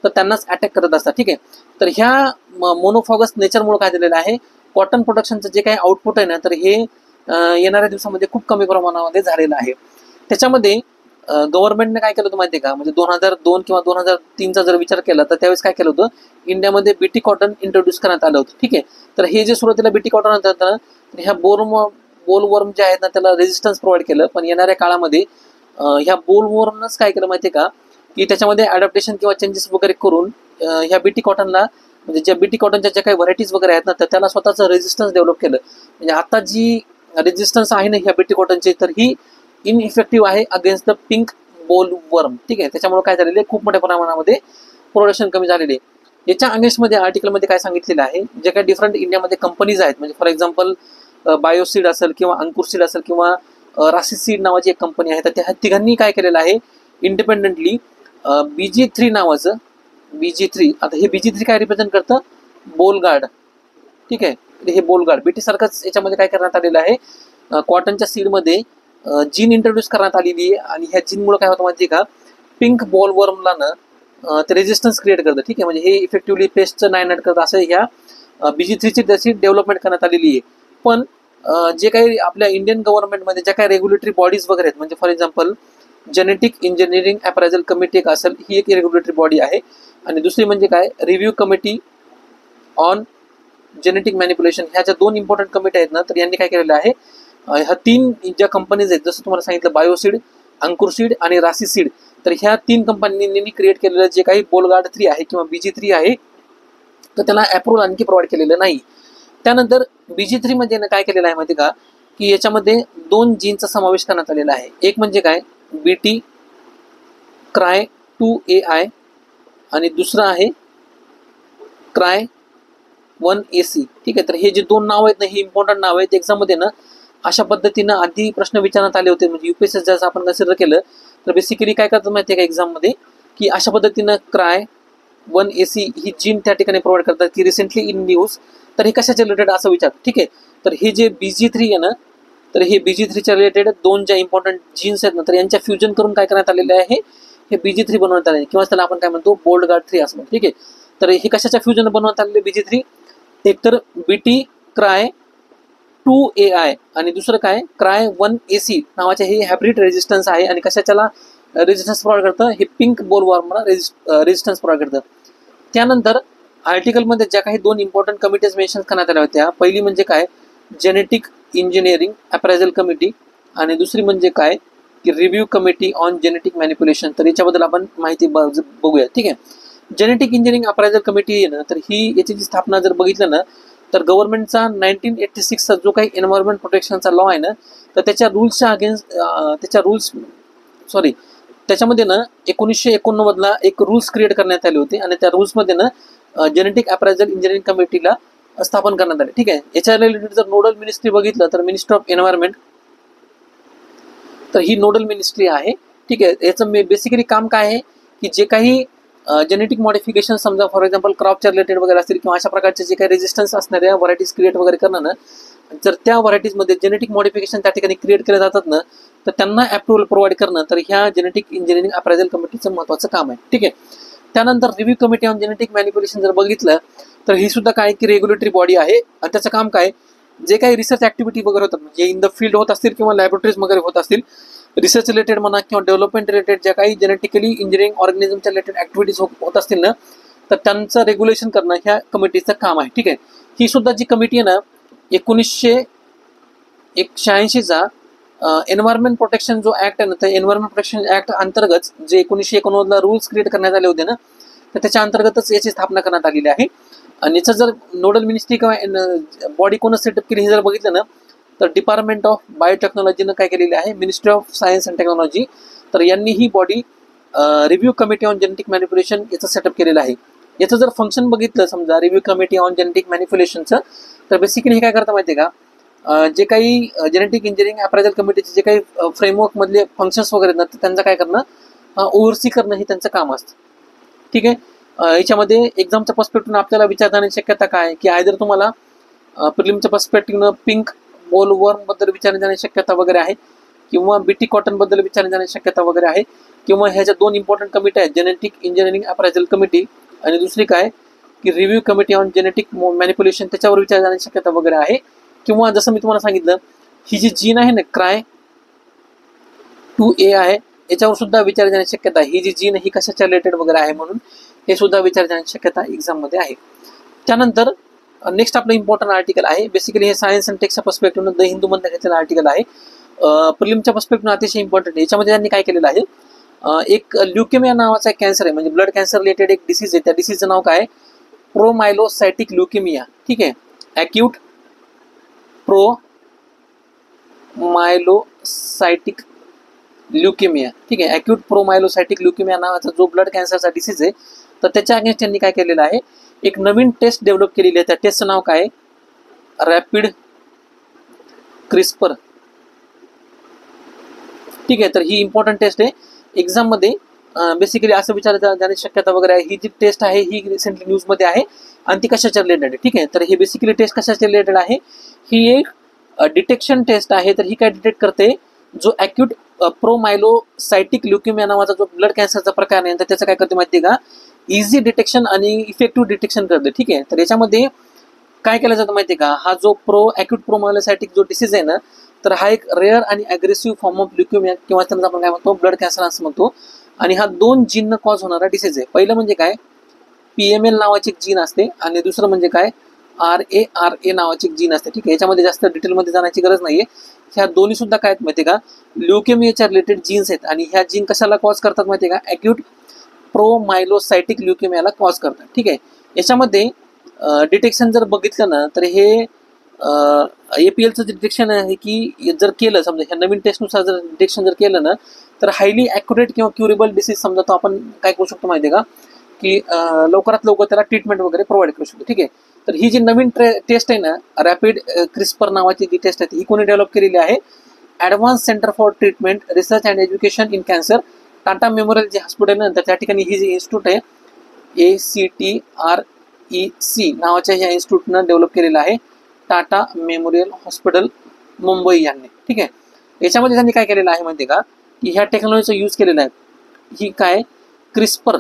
तर त्यांनाच अटॅक करत असतात. ठीक आहे, तर ह्या मोनोफॉगस नेचरमुळे काय झालेलं आहे, कॉटन प्रोडक्शनचं जे काही आउटपुट आहे ना तर हे येणाऱ्या दिवसामध्ये खूप कमी प्रमाणामध्ये झालेलं आहे. त्याच्यामध्ये गव्हर्नमेंटने काय केलं होतं माहिती आहे का, म्हणजे 2002 किंवा 2003चा जर विचार केला तर त्यावेळेस काय केलं होतं, इंडियामध्ये बीटी कॉटन इंट्रोड्यूस करण्यात आलं होतं. ठीक आहे, तर हे जे सुरुवातीला बीटी कॉटन होतं ना तर ह्या बोलवर्म जे आहेत ना त्याला रेजिस्टन्स प्रोव्हाइड केलं. पण येणाऱ्या काळामध्ये ह्या बोलवर्मनंच काय केलं माहिती आहे का, की त्याच्यामध्ये अडॅप्टेशन किंवा चेंजेस वगैरे करून ह्या बीटी कॉटनला, म्हणजे ज्या बीटी कॉटनच्या ज्या काही व्हरायटीज वगैरे आहेत ना तर त्याला स्वतःचं रेजिस्टन्स डेव्हलप केलं. म्हणजे आता जी रेजिस्टन्स आहे ना ह्या बीटी कॉटनची तर ही इनइफेक्टिव्ह आहे अगेन्स्ट द पिंक बोलवर्म. ठीक आहे, त्याच्यामुळे काय झालेले खूप मोठ्या प्रमाणामध्ये प्रोडक्शन कमी झालेले. याच्या अगेन्स्टमध्ये आर्टिकलमध्ये काय सांगितलेलं आहे, जे काही डिफरंट इंडियामध्ये कंपनीज आहेत, म्हणजे फॉर एक्झाम्पल बायोसीड असेल किंवा अंकुरसीड असेल किंवा रासीसीड नावाची एक कंपनी आहे, तर त्या तिघांनी काय केलेलं आहे इंडिपेंडेंटली BG3 नावाचं BG3. आता हे BG3 काय रिप्रेझेंट करतं, बोलगार्ड. ठीक आहे, हे बोलगार्ड बीटी सारखंच याच्यामध्ये काय करण्यात आलेलं आहे, कॉटनच्या सीडमध्ये जीन इंट्रोड्यूस करण्यात आलेली आहे आणि ह्या जीनमुळे काय होतं माहिती आहे का, पिंक बॉलवर्मला ना ते रेजिस्टन्स क्रिएट करतं. ठीक आहे, म्हणजे हे इफेक्टिव्हली पेस्टचं नायनाट करतं, असं ह्या BG3ची त्याची डेव्हलपमेंट करण्यात आलेली आहे. पण जे काही आपल्या इंडियन गव्हर्नमेंटमध्ये ज्या काही रेग्युलेटरी बॉडीज वगैरे आहेत, म्हणजे for example genetic engineering appraisal committee एक असेल, ही एक रेग्युलेटरी बॉडी आहे. आणि दुसरी म्हणजे काय, review committee on genetic manipulation. ह्या ज्या 2 इम्पॉर्टंट कमिटी आहेत ना तर यांनी काय केलेलं आहे, ह्या 3 ज्या कंपनीज आहेत, जसं तुम्हाला सांगितलं बायोसीड, अंकुरसीड आणि रासीसीड, तर ह्या 3 कंपनींनी क्रिएट केलेलं जे काही बोलगार्ड 3 आहे किंवा BG3 आहे तर त्याला अप्रूव्हल आणखी प्रोव्हाइड केलेलं नाही. त्यानंतर BG3 मध्ये काय केलेलं आहे माहिती का, की याच्यामध्ये 2 जीनचा समावेश करण्यात आलेला आहे. एक म्हणजे काय, BT CRY2AI आणि दुसरं आहे CRY1AC. ठीक आहे, तर हे जे 2 नाव आहेत ना हे इम्पॉर्टंट नाव आहेत. एक्झाममध्ये ना अशा पद्धतीनं आधी प्रश्न विचारण्यात आले होते. म्हणजे UPSC जर आपण कन्सिडर केलं तर बेसिकली काय करतात माहिती आहे का एक्झाममध्ये, की अशा पद्धतीनं CRY1AC ही जीन त्या ठिकाणी प्रोव्हाइड करतात की रिसेंटली इन न्यूज, तर हे कशाच्या रिलेटेड असं विचारतात. ठीक आहे, तर हे जे BG3 आहे ना तर हे BG3च्या रिलेटेड 2 ज्या इम्पॉर्टंट जीन्स आहेत ना तर यांच्या फ्युजन करून काय करण्यात आलेले आहे, हे BG3 बनवण्यात आले किंवा त्याला आपण काय म्हणतो बोलगार्ड 3 असं म्हणतो. ठीक आहे, तर हे कशाच्या फ्युजन बनवण्यात आलेले BG3, एक तर BT CRY2AI आणि दुसरं काय CRY1AC नावाचे हे हायब्रिड रेजिस्टन्स आहे. आणि कशाच्याला रेजिस्टन्स प्रोव्हाइड करतं, हे पिंक बोलवर्मला रेजिस्टन्स प्रोव्हाइड करतं. त्यानंतर आर्टिकलमध्ये ज्या काही 2 इम्पॉर्टंट कमिटीज मेन्शन करण्यात आल्या होत्या, पहिली म्हणजे काय जेनेटिक इंजिनिअरिंग अप्रायझल कमिटी आणि दुसरी म्हणजे काय की review committee on genetic manipulation. तर याच्याबद्दल आपण माहिती बघूया. ठीक आहे, जेनेटिक इंजिनिअरिंग अप्रायझल कमिटी आहे ना तर ही याची जी स्थापना जर बघितलं ना तर गव्हर्नमेंटचा 1986चा जो काही एन्व्हायरमेंट प्रोटेक्शनचा लॉ आहे ना तर त्याच्या रूल्सच्या अगेन्स्ट त्याच्यामध्ये ना 1989 एक रूल्स क्रिएट करण्यात आले होते आणि त्या रूल्समध्ये ना जेनेटिक अप्रायझल इंजिनिअरिंग कमिटीला स्थापन करण्यात आले. ठीक आहे. याच्या रिलेटेड जर नोडल मिनिस्ट्री बघितलं तर मिनिस्ट्री ऑफ एन्व्हायरमेंट, तर ही नोडल मिनिस्ट्री आहे. ठीक आहे. याचं बेसिकली काम काय आहे की जे काही जेनेटिक मॉडिफिकेशन समजा फॉर एक्झाम्पल क्रॉपच्या रिलेटेड वगैरे असतील किंवा अशा प्रकारचे जे काही रेजिस्टन्स असणाऱ्या व्हरायटीज क्रिएट वगैरे करणं ना, जर त्या व्हरायटीजमध्ये जेनेटिक मॉडिफिकेशन त्या ठिकाणी क्रिएट केले जातात ना, तर त्यांना अप्रुव्हल प्रोव्हाइड करणं तर ह्या जेनेटिक इंजिनिअरिंग अप्रायझल कमिटीचं महत्त्वाचं काम आहे. ठीक आहे. त्यानंतर review committee on genetic manipulation जर बघितलं तर ही सुद्धा काय की रेग्युलेटरी बॉडी आहे. आणि त्याचं काम काय, जे काही रिसर्च ऍक्टिव्हिटी वगैरे होतात म्हणजे इन द फील्ड होत असतील किंवा लॅबोरेटरीज वगैरे होत असतील, रिसर्च रिलेटेड म्हणा किंवा डेव्हलपमेंट रिलेटेड ज्या काही जेनेटिकली इंजिनिअरिंग ऑर्गॅनिझमच्या रिलेटेड ऍक्टिव्हिटीज होत असतील ना, तर त्यांचं रेग्युलेशन करणं ह्या कमिटीचं काम आहे. ठीक आहे. ही सुद्धा जी कमिटी आहे ना 1986चा एन्व्हायरमेंट प्रोटेक्शन जो ऍक्ट आहे ना, त्या एन्व्हायरमेंट प्रोटेक्शन ऍक्ट अंतर्गत जे 1989ला रूल्स क्रिएट करण्यात आले होते ना, तर त्याच्या अंतर्गतच याची स्थापना करण्यात आलेली आहे. आणि याचं जर नोडल मिनिस्ट्री किंवा बॉडी कोणच सेटअप केली हे जर बघितलं ना, तर डिपार्टमेंट ऑफ बायोटेक्नॉलॉजीनं काय केलेली आहे, ministry of science and technology, तर यांनी ही body review committee on genetic manipulation याचं सेटअप केलेलं आहे. याचं जर फंक्शन बघितलं समजा रिव्ह्यू कमिटी ऑन जेनेटिक मॅनिप्युलेशनचं, तर बेसिकली हे काय करतं माहिती आहे का, जे काही जेनेटिक इंजिनिअरिंग अप्रायझल कमिटीचे जे काही फ्रेमवर्कमधले फंक्शन्स वगैरे ना, त्यांचं काय करणं, ओव्हरसी करणं हे त्यांचं काम असतं. ठीक आहे. याच्यामध्ये एक्झामच्या पर्स्पेक्टिव्हनं आपल्याला विचार जाण्याची शक्यता काय की आयदर तुम्हाला प्रिलिमच्या पर्स्पेक्टिव्हनं पिंक बोलवर्म बद्दल विचारण्यात जाण्याची शक्यता वगैरे आहे, किंवा बीटी कॉटन बद्दल विचारण्यात जाण्याची शक्यता वगैरे आहे, किंवा ह्याच्या दोन इम्पॉर्टंट कमिटी आहेत, जेनेटिक इंजिनिअरिंग अप्रायझल कमिटी आणि दुसरी काय की review committee on genetic manipulation, त्याच्यावर विचार जाण्याची शक्यता वगैरे आहे. किंवा जसं मी तुम्हाला सांगितलं ही जी जीन आहे ना CRY2A आहे, याच्यावर सुद्धा विचार जाण्याची शक्यता आहे. ही जी जीन ही कशाच्या रिलेटेड वगैरे आहे म्हणून हे सुद्धा विचार जाण्याची शक्यता एक्झाममध्ये आहे. त्यानंतर नेक्स्ट आपलं इम्पॉर्टंट आर्टिकल आहे, बेसिकली हे सायन्स अँड टेक्सच्या पर्स्पेक्टिव्हनं द हिंदू मध्ये घेतलेलं आर्टिकल आहे. प्रिलिमच्या पर्स्पेक्टिव्हनं अतिशय इम्पॉर्टंट आहे. याच्यामध्ये त्यांनी काय केलेलं आहे, एक ल्युकेमिया नावाचा एक कॅन्सर आहे, म्हणजे ब्लड कॅन्सर रिलेटेड एक डिसीज आहे. त्या डिसीजचं नाव काय, प्रोमायलोसायटिक ल्युकेमिया. ठीक आहे. Acute promyelocytic leukaemia. ठीक आहे. ॲक्यूट प्रोमायलोसायटिक ल्युकेमिया नावाचा जो ब्लड कॅन्सरचा डिसीज आहे, तर त्याच्या अगेन्स्ट त्यांनी काय केलेलं आहे, एक नवीन टेस्ट डेव्हलप केलेली आहे. त्या टेस्टचं नाव काय, रॅपिड क्रिस्पर. ठीक आहे. तर ही इम्पॉर्टंट टेस्ट आहे एक्झाममध्ये. बेसिकली असं विचारलं जाण्याची शक्यता वगैरे आहे. ही जी टेस्ट आहे ही रिसेंटली न्यूजमध्ये आहे आणि ती कशाच्या रिलेटेड आहे. ठीक आहे. तर ही बेसिकली टेस्ट कशाच्या रिलेटेड आहे, ही एक डिटेक्शन टेस्ट आहे. तर ही काय डिटेक्ट करते, जो ॲक्यूट प्रोमायलोसायटिक ल्युकेमिया नावाचा जो ब्लड कॅन्सरचा प्रकार आहे, तर त्याचं काय करते माहिती आहे का, इझी डिटेक्शन आणि इफेक्टिव्ह डिटेक्शन करते. ठीक आहे. तर याच्यामध्ये काय केलं जातं माहिती आहे का, हा जो ॲक्यूट प्रोमायलोसायटिक जो डिसीज आहे ना, तर हा एक रेअर आणि अग्रेसिव्ह फॉर्म ऑफ ल्युकेमिया किंवा त्यांना आपण काय म्हणतो ब्लड कॅन्सर असं म्हणतो. आणि हा 2 जीननं कॉज होणारा डिसीज आहे. पहिलं म्हणजे काय, PML नावाची एक जीन असते आणि दुसरं म्हणजे काय, RARA नावाची एक जीन असते. ठीक आहे. याच्यामध्ये जास्त डिटेलमध्ये जाण्याची गरज नाहीये. ह्या दोन्ही सुद्धा काय आहेत माहिती आहे का, ल्युकेमियाच्या रिलेटेड जीन्स आहेत. आणि ह्या जीन कशाला कॉज करतात माहिती आहे का, ॲक्यूट प्रोमायलोसायटिक ल्युकेमियाला कॉज करतात. ठीक आहे. याच्यामध्ये डिटेक्शन जर बघितलं ना, तर हे APLचं डिटेक्शन आहे की जर केलं समजा ह्या नवीन टेस्टनुसार जर डिटेक्शन जर केलं ना, तर हायली ॲक्युरेट किंवा क्युरेबल डिसीज समजा तो आपण काय करू शकतो माहिती आहे का, की लवकरात लवकर त्याला ट्रीटमेंट वगैरे प्रोव्हाइड करू शकतो. ठीक आहे. तर ही जी नवीन टेस्ट आहे ना, रॅपिड क्रिस्पर नावाची जी टेस्ट आहे ही कोणी डेव्हलप केलेली आहे, advance centre for treatment research and education in cancer, Tata memorial जे हॉस्पिटल आहे, तर त्या ठिकाणी ही जी इन्स्टिट्यूट आहे ACTREC नावाच्या ह्या इन्स्टिट्यूटनं डेव्हलप केलेलं आहे, टाटा मेमोरियल हॉस्पिटल मुंबई यांनी. ठीक आहे. याच्यामध्ये त्यांनी काय केलेलं आहे माहिती आहे का, की ह्या टेक्नॉलॉजीचा यूज केलेला आहे. ही काय क्रिस्पर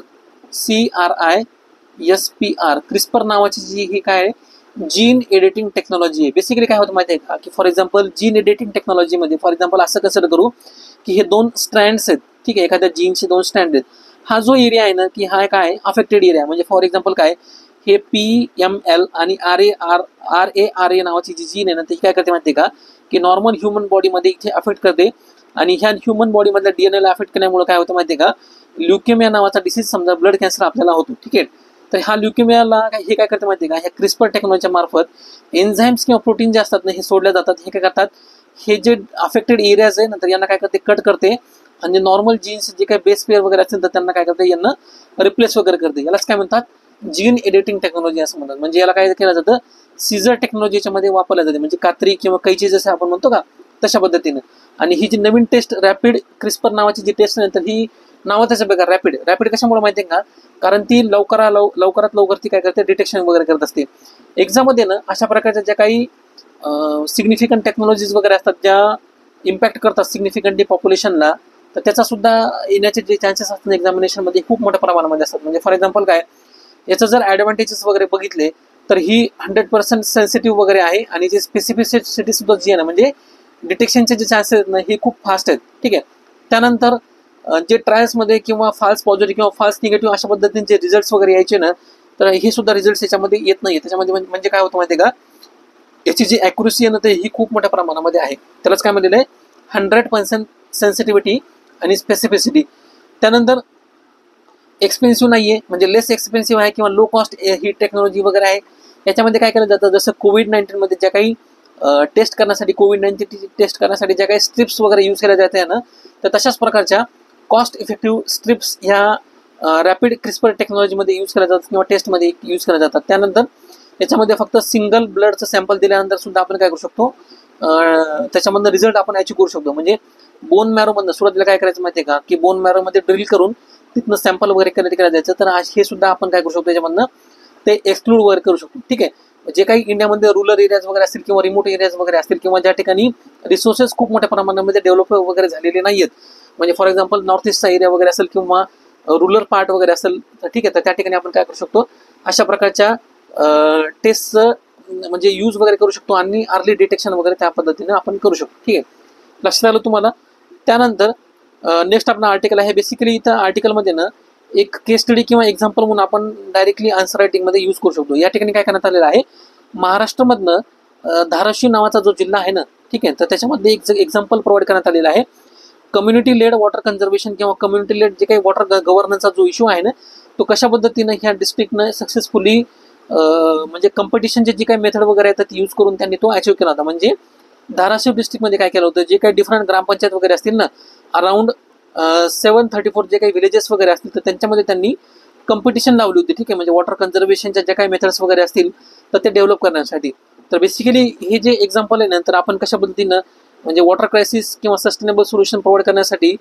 CRISPR क्रिस्पर नावाची जी ही काय जीन एडिटिंग टेक्नॉलॉजी आहे. बेसिकली काय होतं माहिती आहे का, की फॉर एक्झाम्पल जीन एडिटिंग टेक्नॉलॉजीमध्ये फॉर एक्झाम्पल असं कन्सिडर करू की हे 2 स्ट्रँड्स आहेत. ठीक आहे. एखाद्या जीनचे 2 स्ट्रँड आहेत. हा जो एरिया आहे ना, की हा काय अफेक्टेड एरिया, म्हणजे फॉर एक्झाम्पल काय हे PML आणि RARA नावाची जी जीन आहे ना, ती काय करते माहिती आहे का, की नॉर्मल ह्युमन बॉडीमध्ये इथे अफेक्ट करते. आणि ह्या ह्युमन बॉडीमधल्या DNA ला अफेक्ट केल्यामुळे काय होतं माहिती आहे का, ल्युकेमिया नावाचा डिसीज समजा ब्लड कॅन्सर आपल्याला होतो. ठीक आहे. तर ह्या ल्युकेमियाला हे काय करते माहिती आहे का, ह्या क्रिस्पर टेक्नॉलॉजीच्या मार्फत एन्झाईम्स किंवा प्रोटीन जे असतात ना, हे सोडले जातात. हे काय करतात, हे जे अफेक्टेड एरियाज आहे नंतर यांना काय करते, कट करते आणि नॉर्मल जीन्स जे काही बेस पेअर वगैरे असतील तर त्यांना काय करते, यांना रिप्लेस वगैरे करते. यालाच काय म्हणतात, जीन एडिटिंग टेक्नॉलॉजी असं म्हणतात. म्हणजे याला काय केलं जातं, सीझर टेक्नॉलॉजी याच्यामध्ये वापरल्या जाते, म्हणजे कात्री किंवा कैची जसं आपण म्हणतो का तशा पद्धतीनं. आणि ही जी नवीन टेस्ट रॅपिड क्रिस्पर नावाची जी टेस्ट आहे तर ही नावातच बघा रॅपिड कशामुळे माहिती आहे का, कारण ती लवकरात लवकर ती काय करते, डिटेक्शन वगैरे करत असते. एक्झाममध्ये ना अशा प्रकारच्या ज्या काही सिग्निफिकंट टेक्नॉलॉजीज वगैरे असतात ज्या इम्पॅक्ट करतात सिग्निफिकंटली पॉप्युलेशनला, तर त्याचा सुद्धा येण्याचे जे चान्सेस असतात एक्झामिनेशनमध्ये खूप मोठ्या प्रमाणामध्ये असतात. म्हणजे फॉर एक्झाम्पल काय, याचं जर ॲडव्हान्टेजेस वगैरे बघितले तर ही 100% सेन्सिटिव्ह वगैरे आहे आणि जी स्पेसिफिसिटी सुद्धा जी आहे ना, म्हणजे डिटेक्शनचे जे चान्सेस आहेत ना हे खूप फास्ट आहेत. ठीक आहे. त्यानंतर जे ट्रायल्समध्ये किंवा फाल्स पॉझिटिव्ह किंवा फाल्स निगेटिव्ह अशा पद्धतीने जे रिझल्ट्स वगैरे यायचे ना, तर हे सुद्धा रिझल्ट्स याच्यामध्ये येत नाही. त्याच्यामध्ये म्हणजे काय होतं माहिती आहे का, याची जी ॲक्युरेसी आहे ना ते ही खूप मोठ्या प्रमाणामध्ये आहे. त्यालाच काय म्हणलेलं आहे, 100% सेन्सिटिव्हिटी आणि स्पेसिफिसिटी. त्यानंतर एक्सपेन्सिव्ह नाही आहे, म्हणजे लेस एक्सपेन्सिव्ह आहे किंवा लो कॉस्ट ही टेक्नॉलॉजी वगैरे आहे. याच्यामध्ये काय केलं जातं, जसं कोविड-19 ज्या काही टेस्ट करण्यासाठी कोविड-19 टेस्ट करण्यासाठी ज्या काही स्ट्रिप्स वगैरे यूज केल्या जाते ना, तर तशाच प्रकारच्या कॉस्ट इफेक्टिव्ह स्ट्रिप्स ह्या रॅपिड क्रिस्पर टेक्नॉलॉजीमध्ये यूज केल्या जातात किंवा टेस्टमध्ये यूज केल्या जातात. त्यानंतर याच्यामध्ये फक्त सिंगल ब्लडचं सॅम्पल दिल्यानंतर सुद्धा आपण काय करू शकतो, त्याच्यामधनं रिझल्ट आपण अचीव करू शकतो. म्हणजे बोन मॅरोमधनं सुरुवातीला काय करायचं माहिती आहे का, की बोन मॅरोमध्ये ड्रिल करून तिथनं सॅम्पल वगैरे कलेक्ट केलं जायचं. तर हे सुद्धा आपण काय करू शकतो, त्याच्यामधनं ते एक्सक्लूड वगैरे करू शकतो. ठीक आहे. जे काही इंडियामध्ये रुरल एरियाज वगैरे असतील किंवा रिमोट एरियाज वगैरे असतील किंवा ज्या ठिकाणी रिसोर्सेस खूप मोठ्या प्रमाणामध्ये डेव्हलप वगैरे झालेले नाही आहेत, म्हणजे फॉर एक्झाम्पल नॉर्थ ईस्टचा एरिया वगैरे असेल किंवा रुरल पार्ट वगैरे असेल, तर ठीक आहे, तर त्या ठिकाणी आपण काय करू शकतो, अशा प्रकारच्या टेस्टचं म्हणजे यूज वगैरे करू शकतो आणि अर्ली डिटेक्शन वगैरे त्या पद्धतीने आपण करू शकतो. ठीक आहे, लक्षात आलं तुम्हाला. त्यानंतर नेक्स्ट आपला आर्टिकल आहे. बेसिकली इथं आर्टिकलमध्ये ना एक केस स्टडी किंवा एक्झाम्पल म्हणून आपण डायरेक्टली आन्सर रायटिंगमध्ये यूज करू शकतो. या ठिकाणी काय करण्यात आलेलं आहे, महाराष्ट्रामधनं धाराशिव नावाचा जो जिल्हा आहे ना, ठीक आहे, तर त्याच्यामध्ये एक एक्झाम्पल प्रोव्हाइड करण्यात आलेला आहे. कम्युनिटी लेड वॉटर कन्झर्वेशन किंवा कम्युनिटी लेड जे काही वॉटर गव्हर्नन्सचा जो इश्यू आहे ना, तो कशा पद्धतीनं ह्या डिस्ट्रिक्टनं सक्सेसफुली म्हणजे कॉम्पिटिशनचे जे काही मेथड वगैरे आहेत ती यूज करून त्यांनी तो अचीव केला होता. म्हणजे धाराशिव डिस्ट्रिक्टमध्ये काय केलं होतं, जे काही डिफरंट ग्रामपंचायत वगैरे असतील ना, अराउंड 734 जे काही विलेजेस वगैरे असतील, तर त्यांच्यामध्ये त्यांनी कॉम्पिटिशन लावली होती. ठीक आहे, म्हणजे वॉटर कन्झर्वेशनच्या ज्या काही मेथड्स वगैरे असतील तर ते डेव्हलप करण्यासाठी. तर बेसिकली हे जे एक्झाम्पल आहे नंतर आपण कशा पद्धतीनं म्हणजे वॉटर क्रायसिस किंवा सस्टेनेबल सोल्युशन प्रोव्हाइड करण्यासाठी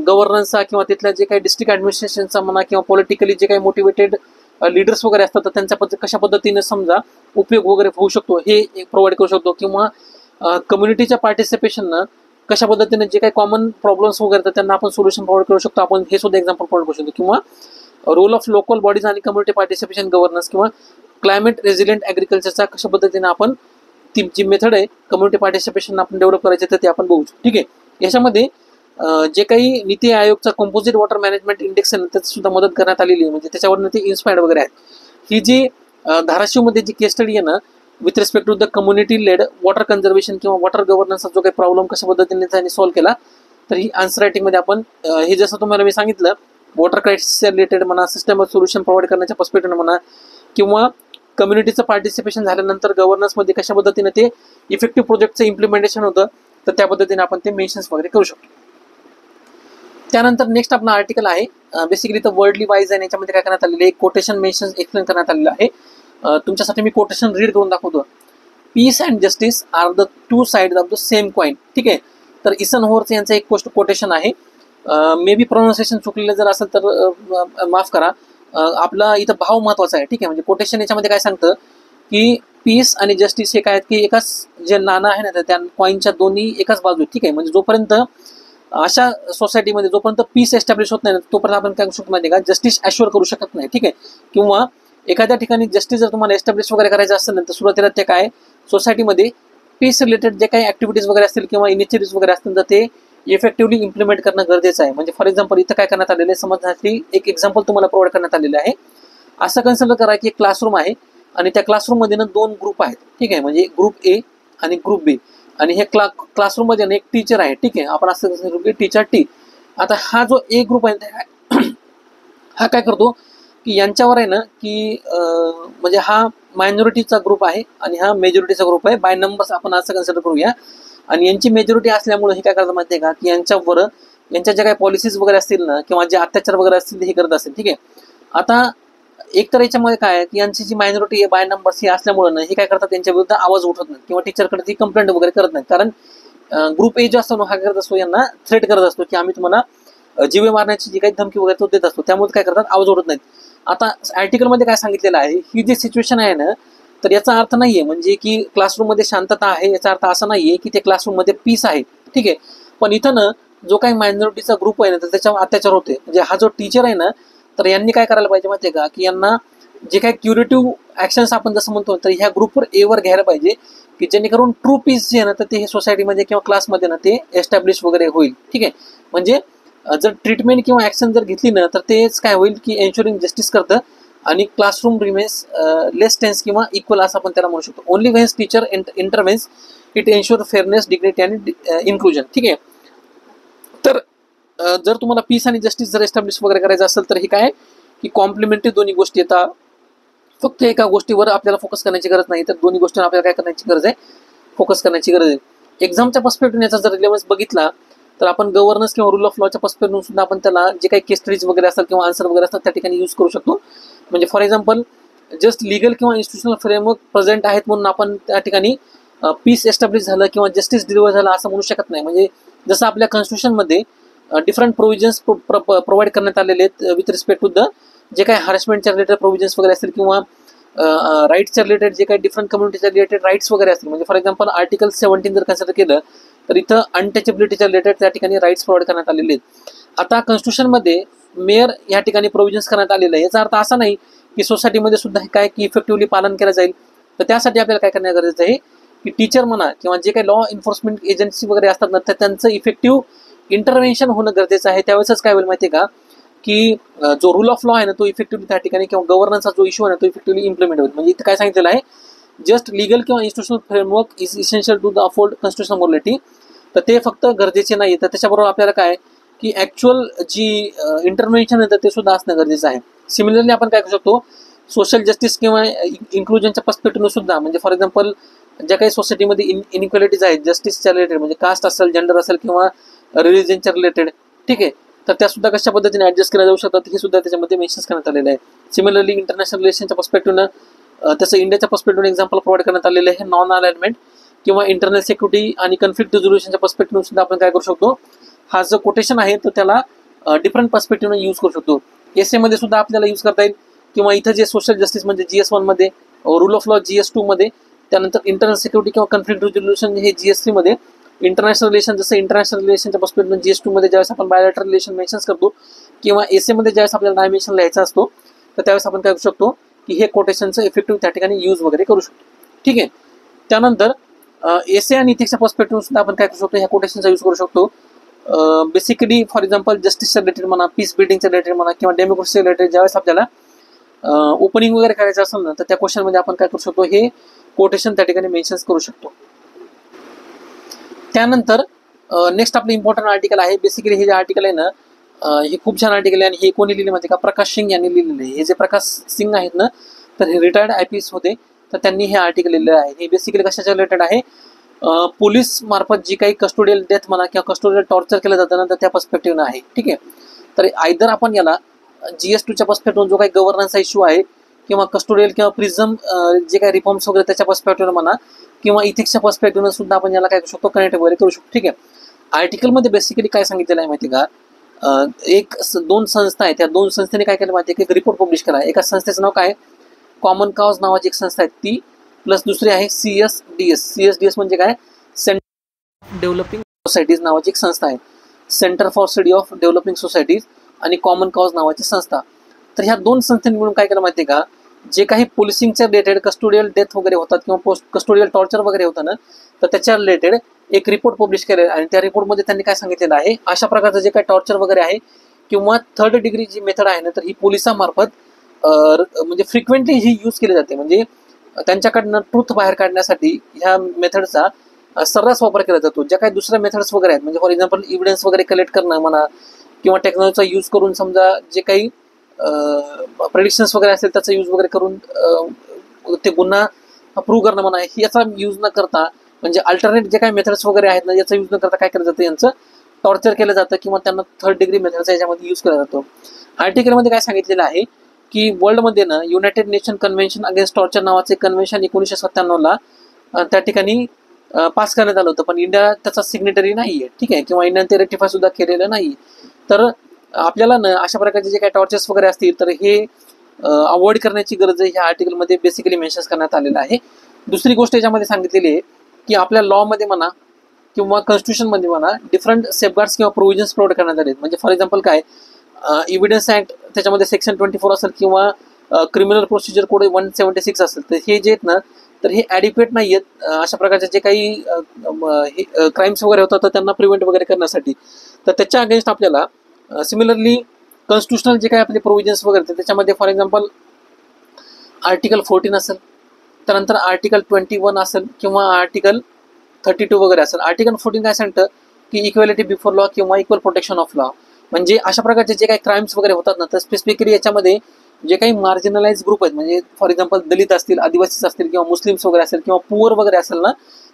गव्हर्नन्सचा किंवा तिथल्या जे काही डिस्ट्रिक्ट ॲडमिनिस्ट्रेशनचा म्हणा किंवा पॉलिटिकली जे काही मोटिवेटेड लीडर्स वगैरे असतात तर त्यांच्या कशा पद्धतीने समजा उपयोग वगैरे होऊ शकतो हे प्रोव्हाइड करू शकतो. किंवा कम्युनिटीच्या पार्टिसिपेशननं कशा पद्धतीने जे काही कॉमन प्रॉब्लेम्स वगैरे तर त्यांना आपण सोल्युशन प्रोव्हाइड करू शकतो, आपण हे सुद्धा एक्झाम्पल प्रोव्हाइड करू शकतो. किंवा रोल ऑफ लोकल बॉडीज आणि कम्युनिटी पार्टिसिपेशन गव्हर्नन्स किंवा क्लायमेट रेझिलियंट ॲग्रिकल्चरचा कशा पद्धतीने आपण ती जी मेथड आहे कम्युनिटी पार्टिसिपेशन आपण डेव्हलप करायचे तर ते आपण बघू शकतो. ठीक आहे, याच्यामध्ये जे काही नीती आयोगचा कंपोजिट वॉटर मॅनेजमेंट इंडेक्स आहे त्याची सुद्धा मदत करण्यात आलेली आहे, म्हणजे त्याच्यावरनं ते इन्स्पायर्ड वगैरे आहेत. ही जी धाराशिवमध्ये जी केस स्टडी आहे ना with respect to the community led water conservation किंवा वॉटर गव्हर्नन्सचा जो काही प्रॉब्लेम कशा पद्धतीने त्यांनी सॉल्व्ह केला, तर ही आन्सर रायटिंगमध्ये आपण हे जसं तुम्हाला मी सांगितलं वॉटर क्रायसिस रिलेटेड म्हणा, सिस्टम सोल्युशन प्रोव्हाइड करण्याच्या पर्स्पेक्टिव्ह म्हणा, किंवा कम्युनिटीचं पार्टिसिपेशन झाल्यानंतर गव्हर्नन्समध्ये कशा पद्धतीने ते इफेक्टिव्ह प्रोजेक्टचं इम्प्लिमेंटेशन होतं, तर त्या पद्धतीने आपण ते मेन्शन्स वगैरे करू शकतो. त्यानंतर नेक्स्ट आपला आर्टिकल आहे. बेसिकली तर वर्ल्डली वाईज आहे, याच्यामध्ये काय करण्यात आलेलं आहे, कोटेशन मेन्शन्स एक्सप्लेन करण्यात आलेलं आहे. तुमच्यासाठी मी कोटेशन रीड करून दाखवतो. Peace and justice are the two sides of the same coin. ठीक आहे, तर इसन यांचं एक कोटेशन आहे. मे बी प्रोनाऊन्सिएशन चुकलेलं जर असेल तर माफ करा. आपला इथं भाव महत्वाचा आहे. ठीक आहे, म्हणजे कोटेशन याच्यामध्ये काय सांगतं की पीस आणि जस्टिस हे काय आहेत की एकाच जे नाणं आहे ना त्या कॉईनच्या दोन्ही एकाच बाजू. ठीक आहे, म्हणजे जोपर्यंत अशा सोसायटीमध्ये जोपर्यंत पीस एस्टॅब्लिश होत नाही तोपर्यंत आपण काय करू शकतो माहिती का, जस्टिस ॲश्युअर करू शकत नाही. ठीक आहे, किंवा एखाद्या ठिकाणी जस्टिस जर तुम्हाला एस्टॅब्लिश वगैरे करायचं असेल ना तर सुरुवातीला ते काय सोसायटीमध्ये पीस रिलेटेड जे काही ॲक्टिव्हिटीज वगैरे असतील किंवा इनिशिएटिव्ह वगैरे असतील तर ते इफेक्टिव्हली इम्प्लिमेंट करणं गरजेचं आहे. म्हणजे फॉर एक्झाम्पल इथं काय करण्यात आलेलं आहे, समजण्यासाठी एक एक्झाम्पल तुम्हाला प्रोव्हाइड करण्यात आलेलं आहे. असं कन्सिडर करा की एक क्लासरूम आहे आणि त्या क्लासरूममध्ये ना दोन ग्रुप आहेत. ठीक आहे, म्हणजे ग्रुप ए आणि ग्रुप बी, आणि हे क्लासरूममध्ये ना एक टीचर आहे. ठीक आहे, आपण असं करू की टीचर टी. आता हा जो ए ग्रुप आहे हा काय करतो की यांच्यावर आहे ना की म्हणजे हा मायनॉरिटीचा ग्रुप आहे आणि हा मेजॉरिटीचा ग्रुप आहे. बाय नंबर्स आपण असं कन्सिडर करूया. आणि यांची मेजॉरिटी असल्यामुळे हे काय करतात माहिती आहे का की यांच्यावर यांच्या ज्या काही पॉलिसीज वगैरे असतील ना किंवा जे अत्याचार वगैरे असतील ते हे करत असतील. ठीक आहे, आता एक तर याच्यामध्ये काय आहे की यांची जी मायनॉरिटी आहे बाय नंबर्स ही असल्यामुळे ना हे काय करतात, त्यांच्या विरुद्ध आवाज उठवत नाही किंवा टीचरकडे ती कंप्लेंट वगैरे करत नाही. कारण ग्रुप ए जो असतो ना हा करत असतो, यांना थ्रेट करत असतो की आम्ही तुम्हाला जीवे मारण्याची जी काही धमकी वगैरे तो देत असतो. त्यामुळे काय करतात, आवाज उठवत नाहीत. आता आर्टिकलमध्ये काय सांगितलेलं आहे, ही जी सिच्युएशन आहे ना, तर याचा अर्थ नाहीये म्हणजे की क्लासरूममध्ये शांतता आहे, याचा अर्थ असा नाहीये की ते क्लासरूममध्ये पीस आहे. ठीक आहे, पण इथं ना जो काही मायनॉरिटीचा ग्रुप आहे ना, तर त्याच्यावर अत्याचार होते. म्हणजे हा जो टीचर आहे ना, तर यांनी काय करायला पाहिजे माहितीये का, की यांना जे काही क्युरेटिव्ह ऍक्शन्स आपण जसं म्हणतो, तर ह्या ग्रुपवर एवर घ्यायला पाहिजे की जेणेकरून ट्रू पीस जे आहे ना, तर ते हे सोसायटीमध्ये किंवा क्लासमध्ये ना ते एस्टॅब्लिश वगैरे होईल. ठीक आहे, म्हणजे जर ट्रीटमेंट किंवा ऍक्शन जर घेतली ना, तर तेच काय होईल की एन्शुरिंग जस्टिस करतं आणि क्लासरूम रिमेन्स लेस टेन्स किंवा इक्वल असं आपण त्याला म्हणू शकतो. Only when teacher intervenes it ensure fairness, dignity आणि इन्क्लुजन. ठीक आहे, तर जर तुम्हाला पीस आणि जस्टिस जर एस्टॅब्लिश वगैरे करायचं असेल तर हे काय की कॉम्प्लिमेंटरी दोन्ही गोष्टी येतात. फक्त एका गोष्टीवर आपल्याला फोकस करण्याची गरज नाही, तर दोन्ही गोष्टींवर आपल्याला काय करण्याची गरज आहे, फोकस करण्याची गरज आहे. एक्झामच्या पर्स्पेक्टिव्ह याचा जर रिलेव्हन्स बघितला तर आपण गव्हर्नन्स किंवा रूल ऑफ लॉच्या पर्स्पेक्टिव्ह सुद्धा आपण त्याला जे काही केस स्टडीज वगैरे असतात किंवा आन्सर वगैरे असतात त्या ठिकाणी यूज करू शकतो. म्हणजे फॉर एक्झाम्पल जस्ट लिगल किंवा इन्स्टिट्यूशनल फ्रेमवर्क प्रेझेंट आहेत म्हणून आपण त्या ठिकाणी पीस एस्टॅब्लिश झालं किंवा जस्टिस डिलिव्हर झालं असं म्हणू शकत नाही. म्हणजे जसं आपल्या कॉन्स्टिट्यूशनमध्ये डिफरंट प्रोव्हिजन्स प्रोव्हाइड करण्यात आलेले आहेत विथ रिस्पेक्ट टू द जे काही हॅरेसमेंटच्या रिलेटेड प्रोव्हिजन्स वगैरे असतील किंवा राईट्सच्या रिलेटेड जे काही डिफरंट कम्युनिटीच्या रिलेटेड राईट्स वगैरे असतील. म्हणजे फॉर एक्झाम्पल आर्टिकल 17 जर कन्सिडर केलं तर इथं अनटचेबिलिटीच्या रिलेटेड त्या ठिकाणी राईट्स प्रोव्हाइड करण्यात आलेले आहेत. आता कॉन्स्टिट्यूशनमध्ये मेयर या ठिकाणी प्रोव्हिजन्स करण्यात आलेलं आहे. याचा अर्थ असा नाही की सोसायटीमध्ये सुद्धा हे काय की इफेक्टिव्हली पालन केलं जाईल. तर त्यासाठी आपल्याला काय करणे गरजेचं आहे की टीचर म्हणा किंवा जे काही लॉ एन्फोर्समेंट एजन्सी वगैरे असतात ना, तर त्यांचं इफेक्टिव्ह इंटरव्हेन्शन होणं गरजेचं आहे. त्यावेळेसच काय होईल माहिती आहे का की जो रूल ऑफ लॉ आहे ना तो इफेक्टिव्हली त्या ठिकाणी किंवा गव्हर्नन्सचा जो इश्यू आहे ना तो इफेक्टिव्हली इम्प्लिमेंट होईल. म्हणजे इथं काय सांगितलेलं आहे, जस्ट लिगल किंवा institutional framework is essential to the afford constitutional morality. तर ते फक्त गरजेचे नाही, तर त्याच्याबरोबर आपल्याला काय की ऍक्च्युअल जी इंटरव्हेन्शन आहे तर ते सुद्धा असणं गरजेचं आहे. सिमिलरली आपण काय करू शकतो, सोशल जस्टिस किंवा इन्क्लुजनच्या पर्स्पेक्टिव्ह सुद्धा, म्हणजे फॉर एक्झाम्पल ज्या काही सोसायटीमध्ये इनइक्वॅलिटीज आहेत जस्टिसच्या रिलेटेड, म्हणजे कास्ट असेल, जेंडर असेल किंवा रिलिजनच्या रिलेटेड, ठीक आहे, तर त्या सुद्धा कशा पद्धतीने ऍडजस्ट केल्या जाऊ शकतात हे सुद्धा त्याच्यामध्ये मेन्शन करण्यात आलेलं आहे. सिमिलरली इंटरनॅशनल रिलेशनच्या पर्स्पेक्टिव्हनं तसं इंडियाच्या पर्स्पेक्टिव्हने एक्झाम्पल प्रोव्हाइड करण्यात आलेलं आहे. नॉन अलाइनमेंट किंवा इंटरनल सिक्युरिटी आणि कन्फ्लिक्ट रिझोल्युशनच्या पर्स्पेक्टिव्ह सुद्धा आपण काय करू शकतो, हा जो कोटेशन आहे तर त्याला डिफरंट पर्स्पेक्टिव्हने यूज करू शकतो. एसए मध्ये सुद्धा आपल्याला यूज करता येईल किंवा इथं जे सोशल जस्टिस म्हणजे GS1 मध्ये, रूल ऑफ लॉ GS2 मध्ये, त्यानंतर इंटरनल सिक्युरिटी किंवा कन्फ्लिक्ट रिझोल्युशन हे GS3 मध्ये, इंटरनॅशनल रिलेशन जसं इंटरनॅशनल रिलेशनच्या पर्स्पेक्टिव्ह GS2 मध्ये ज्यावेळेस आपण बायोलॅटरल रिलेशन मेन्शन करतो किंवा एसए मध्ये ज्यावेळेस आपल्याला डायमेन्शन लिहायचा असतो तर त्यावेळेस आपण काय करू शकतो की हे कोटेशनचं इफेक्टिव्ह त्या ठिकाणी यूज वगैरे करू शकतो. ठीक आहे, त्यानंतर एसए आणि इथिक्सच्या पर्स्पेक्टिव्ह सुद्धा आपण काय करू शकतो, ह्या कोटेशनचा यूज करू शकतो. बेसिकली फॉर एक्झाम्पल जस्टिसच्या रिलेटेड म्हणा, पीस बिल्डिंगच्या रिलेटेड म्हणा किंवा डेमोक्रेसीच्या रिलेटेड ज्यावेळेस आपल्याला ओपनिंग वगैरे करायचं असेल ना तर त्या क्वेश्चनमध्ये आपण काय करू शकतो, हे कोटेशन त्या ठिकाणी मेन्शन करू शकतो. त्यानंतर नेक्स्ट आपलं इम्पॉर्टंट आर्टिकल आहे. बेसिकली हे जे आर्टिकल आहे ना हे खूप छान आर्टिकल आहे आणि हे कोणी लिहिले माहिती का, प्रकाश सिंग यांनी लिहिलेलं आहे. हे जे प्रकाश सिंग आहेत ना तर हे रिटायर्ड IPS होते, तर त्यांनी हे आर्टिकल लिहिलेलं आहे. हे बेसिकली कशाच्या रिलेटेड आहे, पोलीस मार्फत जी काही कस्टोडियल डेथ म्हणा किंवा कस्टोडियल टॉर्चर केलं जातं ना तर त्या पर्स्पेक्टिव्हनं आहे. ठीक आहे, तर आयदर आपण याला GS2च्या पर्स्पेक्टिव्ह जो काही गव्हर्नन्सचा इश्यू आहे किंवा कस्टोडियल किंवा प्रिझम जे काही रिफॉर्म्स वगैरे त्याच्या पर्स्पेक्टिव्ह म्हणा किंवा इथिक्सच्या पर्स्पेक्टिव्ह सुद्धा आपण याला काय करू शकतो, कनेक्ट वगैरे करू शकतो. ठीक आहे, आर्टिकलमध्ये बेसिकली काय सांगितलेलं आहे माहिती का, दोन संस्था आहेत, त्या दोन संस्थेने काय केलं माहिती आहे की एक रिपोर्ट पब्लिश केला. एका संस्थेचं नाव काय, कॉमन कॉज नावाची एक संस्था आहे ती, प्लस दुसरी आहे CSDS म्हणजे काय, सेंटर डेव्हलपिंग सोसायटीज नावाची एक संस्था आहे. Centre for study of developing societies आणि कॉमन कॉज नावाची संस्था. तर ह्या दोन संस्थांनी मिळून काय केलं माहिती आहे का, जे काही पोलिसिंगच्या रिलेटेड कस्टोडियल डेथ वगैरे होतात किंवा कस्टोडियल टॉर्चर वगैरे होतं ना तर त्याच्या रिलेटेड एक रिपोर्ट पब्लिश केलेला आहे. आणि त्या रिपोर्टमध्ये त्यांनी काय सांगितलेलं आहे, अशा प्रकारचं जे काही टॉर्चर वगैरे आहे किंवा थर्ड डिग्री जी मेथड आहे ना तर ही पोलिसांमार्फत म्हणजे फ्रिक्वेंटली ही यूज केली जाते. म्हणजे त्यांच्याकडनं ट्रूथ बाहेर काढण्यासाठी ह्या मेथडचा सर्रास वापर केला जातो. ज्या काही दुसऱ्या मेथड्स वगैरे आहेत, म्हणजे फॉर एक्झाम्पल इव्हिडन्स वगैरे कलेक्ट करणं म्हणा किंवा टेक्नॉलॉजीचा यूज करून समजा जे काही प्रेडिक्शन्स वगैरे असेल त्याचा यूज वगैरे करून ते गुन्हा प्रूव्ह करणं म्हणा, याचा यूज न करता म्हणजे अल्टरनेट जे काही मेथड्स वगैरे आहेत ना याचा यूज न करता काय केलं जातं, यांचं टॉर्चर केलं जातं किंवा त्यांना थर्ड डिग्री मेथडचा याच्यामध्ये यूज केला जातो. आर्टिकलमध्ये काय सांगितलेलं आहे की वर्ल्डमध्ये ना United nation convention against torture नावाचे कन्व्हेन्शन 1997ला त्या ठिकाणी पास करण्यात आलं होतं, पण इंडिया त्याचा सिग्नेटरी नाही आहे, ठीक आहे, किंवा इंडियाने ते रेटिफाय सुद्धा केलेलं नाही. तर आपल्याला ना अशा प्रकारचे जे काही टॉर्चर्स वगैरे असतील तर हे अवॉइड करण्याची गरज आहे ह्या आर्टिकलमध्ये बेसिकली मेन्शन करण्यात आलेलं आहे. दुसरी गोष्ट याच्यामध्ये सांगितलेली आहे की आपल्या लॉमध्ये म्हणा किंवा कॉन्स्टिट्यूशनमध्ये म्हणा डिफरंट सेफगार्ड्स किंवा प्रोव्हिजन्स प्रोव्हाइड करण्यात आले. म्हणजे फॉर एक्झाम्पल काय, इव्हिडन्स ऍक्ट त्याच्यामध्ये सेक्शन 24 असेल किंवा क्रिमिनल प्रोसिजर कोड 176 असेल, तर हे जे आहेत ना तर हे ॲडिक्वेट नाही आहेत अशा प्रकारचे जे काही क्राईम्स वगैरे होतात तर त्यांना प्रिव्हेंट वगैरे करण्यासाठी. तर त्याच्या अगेन्स्ट आपल्याला सिमिलरली कॉन्स्टिट्युशनल जे काही आपले प्रोव्हिजन्स वगैरे त्याच्यामध्ये फॉर एक्झाम्पल आर्टिकल 14 असेल, त्यानंतर आर्टिकल 21 असेल किंवा आर्टिकल 32 वगैरे असेल. आर्टिकल 14 काय सांगतं की इक्वॅलिटी बिफोर लॉ किंवा इक्वल प्रोटेक्शन ऑफ लॉ. म्हणजे अशा प्रकारचे जे काही क्राईम्स वगैरे होतात ना तर स्पेसिफिकली याच्यामध्ये जे काही मार्जिनलाइज ग्रुप आहेत, म्हणजे फॉर एक्झाम्पल दलित असतील, आदिवासीज असतील किंवा मुस्लिम्स वगैरे असेल किंवा पुअर वगैरे असेल ना,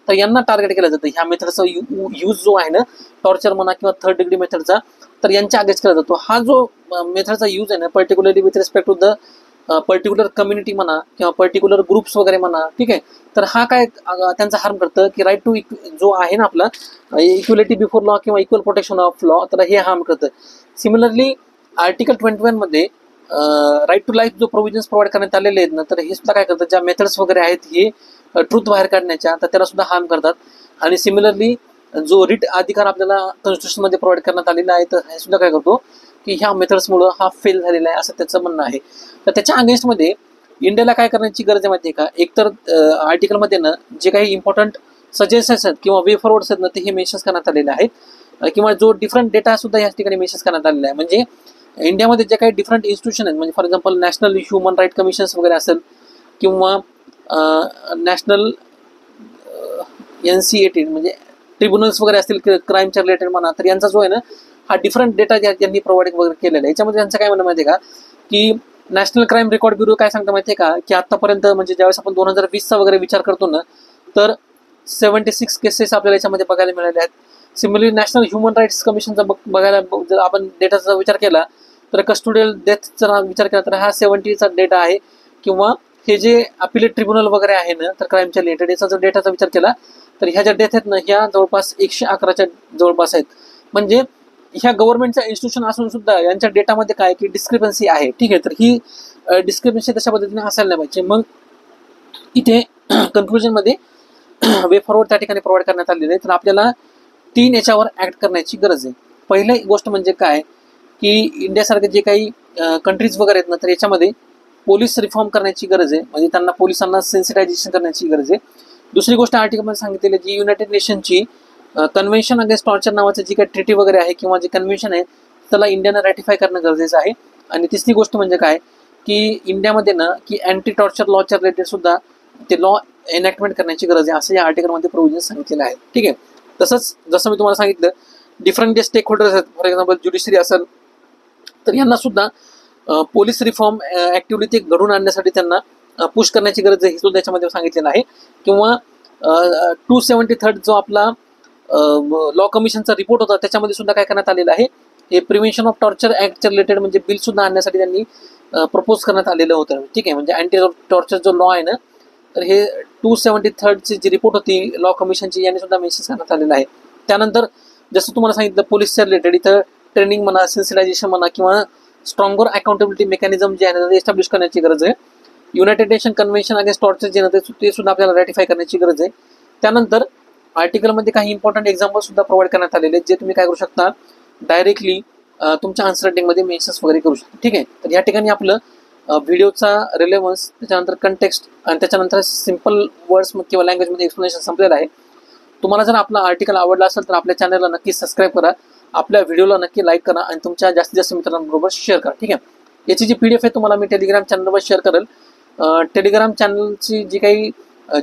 तर यांना टार्गेट केलं जातं. ह्या मेथडचा यूज जो आहे ना टॉर्चर म्हणा किंवा थर्ड डिग्री मेथडचा, तर यांच्या अगेन्स्ट केला जातो. हा जो मेथडचा यूज आहे ना particularly with respect to the particular community म्हणा किंवा पर्टिक्युलर ग्रुप्स वगैरे म्हणा, ठीक आहे, तर हा काय त्यांचा हार्म करतं की राईट टू जो आहे ना आपला इक्वलिटी बिफोर लॉ किंवा इक्वल प्रोटेक्शन ऑफ लॉ, तर हे हार्म करतं. सिमिलरली आर्टिकल 21 मध्ये राईट टू लाईफ जो प्रोव्हिजन्स प्रोव्हाइड करण्यात आलेले आहेत ना, तर हे सुद्धा काय करतात, ज्या मेथड्स वगैरे आहेत हे ट्रूथ बाहेर काढण्याच्या, तर त्याला सुद्धा हार्म करतात. आणि सिमिलरली जो रिट अधिकार आपल्याला कॉन्स्टिट्यूशनमध्ये प्रोव्हाइड करण्यात आलेला आहे, तर हे सुद्धा काय करतो की ह्या मेथड्समुळं हा फेल झालेला आहे असं त्याचं म्हणणं आहे. तर त्याच्या अगेन्स्टमध्ये इंडियाला काय करण्याची गरज आहे माहिती आहे का, एकतर आर्टिकलमध्ये ना जे काही इम्पॉर्टंट सजेशन्स आहेत किंवा वे फॉरवर्ड्स आहेत ना ते हे मेन्शन करण्यात आलेले आहेत, किंवा जो डिफरंट डेटा सुद्धा या ठिकाणी मेन्शन करण्यात आलेला आहे. म्हणजे इंडियामध्ये जे काही डिफरंट इन्स्टिट्यूशन आहेत, म्हणजे for example national human right commissions वगैरे असेल किंवा नॅशनल NC18 म्हणजे ट्रिब्युनल्स वगैरे असतील क्राईमच्या रिलेटेड म्हणा, तर यांचा जो आहे ना हा डिफरंट डेटा त्यांनी प्रोव्हाइड वगैरे केलेला आहे. याच्यामध्ये त्यांचं काय म्हणणं माहिती आहे का की नॅशनल क्राईम रेकॉर्ड ब्युरो काय सांगतं माहिती आहे का की आतापर्यंत म्हणजे ज्यावेळेस आपण 2020चा वगैरे विचार करतो ना तर 76 केसेस आपल्याला याच्यामध्ये बघायला मिळाले आहेत. सिमिलरली नॅशनल ह्युमन राईट्स कमिशनचा बघायला जर आपण डेटाचा विचार केला तर कस्टोडियल डेथचा विचार केला तर हा 70चा डेटा आहे. किंवा हे जे अपिलेट ट्रिब्युनल वगैरे आहे ना तर क्राईमच्या रिलेटेड याचा जर डेटाचा विचार केला तर ह्या ज्या डेथ आहेत ना ह्या जवळपास 111च्या जवळपास आहेत. म्हणजे ह्या गव्हर्नमेंटच्या इन्स्टिट्यूशन असून सुद्धा यांच्या डेटामध्ये काय की डिस्क्रिपन्सी आहे, ठीक आहे. तर ही डिस्क्रिपन्सी तशा पद्धतीने असायला नाही पाहिजे. मग इथे कन्क्लुजनमध्ये वे फॉरवर्ड त्या ठिकाणी प्रोव्हाइड करण्यात आलेले आहे. तर आपल्याला 3 याच्यावर ऍक्ट करण्याची गरज आहे. पहिली गोष्ट म्हणजे काय की इंडियासारखे जे काही कंट्रीज वगैरे आहेत ना तर याच्यामध्ये पोलीस रिफॉर्म करण्याची गरज आहे, म्हणजे त्यांना पोलिसांना सेन्सिटायझेशन करण्याची गरज आहे. दुसरी गोष्ट आर्टिकलमध्ये सांगितलेली जी युनायटेड नेशनची कन्व्हेन्शन अगेन्स्ट टॉर्चर नावाचं जी काही ट्रिटी वगैरे आहे किंवा जे कन्व्हेन्शन आहे त्याला इंडियानं रॅटिफाय करणं गरजेचं आहे. आणि तिसरी गोष्ट म्हणजे काय की इंडियामध्ये ना की अँटी टॉर्चर लॉच्या रिलेटेड सुद्धा ते लॉ एनॅक्टमेंट करण्याची गरज आहे असं या आर्टिकलमध्ये प्रोव्हिजन सांगितलेलं आहे, ठीक आहे. तसंच जसं मी तुम्हाला सांगितलं डिफरंट जे स्टेक होल्डर्स आहेत, फॉर एक्झाम्पल ज्युडिशरी असेल, तर यांना सुद्धा पोलीस रिफॉर्म ऍक्टिव्हली ते घडून आणण्यासाठी त्यांना पुश करण्याची गरज आहे हे सुद्धा त्याच्यामध्ये सांगितलेलं आहे. किंवा 273 जो आपला लॉ कमिशनचा रिपोर्ट होता त्याच्यामध्ये सुद्धा काय करण्यात आलेलं आहे, हे प्रिव्हेन्शन ऑफ टॉर्चर ऍक्टच्या रिलेटेड म्हणजे बिल सुद्धा आणण्यासाठी त्यांनी प्रपोज करण्यात आलेलं होतं, ठीक आहे. म्हणजे अँटी टॉर्चर जो लॉ आहे ना तर हे 273ची जी रिपोर्ट होती लॉ कमिशनची यांनी सुद्धा मेन्शन करण्यात आलेलं आहे. त्यानंतर जसं तुम्हाला सांगितलं पोलीसच्या रिलेटेड इथं ट्रेनिंग म्हणा, सेन्सिटायझेशन म्हणा किंवा स्ट्रॉंगर अकाउंटेबिलिटी मेकॅनिझम जे आहे ते एस्टॅब्लिश करण्याची गरज आहे. United nation convention against torture जे आहे ते सुद्धा आपल्याला रॅटिफाय करण्याची गरज आहे. त्यानंतर आर्टिकलमध्ये काही इम्पॉर्टंट एक्झाम्पल सुद्धा प्रोव्हाइड करण्यात आलेले आहेत जे तुम्ही काय करू शकता डायरेक्टली तुमच्या आन्सर रायटिंगमध्ये मेन्शन्स वगैरे करू शकता, ठीक आहे. तर या ठिकाणी आपलं व्हिडिओचा रिलेव्हन्स, त्याच्यानंतर कंटेक्स्ट आणि त्याच्यानंतर सिम्पल वर्ड्स किंवा लँग्वेजमध्ये एक्सप्लेनेशन संपलेलं आहे. तुम्हाला जर आपला आर्टिकल आवडला असेल तर आपल्या चॅनलला नक्की सबस्क्राईब करा, आपल्या व्हिडिओला नक्की लाईक करा आणि तुमच्या जास्तीत जास्त मित्रांबरोबर शेअर करा, ठीक आहे. याची जी PDF आहे तुम्हाला मी टेलिग्राम चॅनलवर शेअर करेल. टेलिग्राम चॅनलची जी काही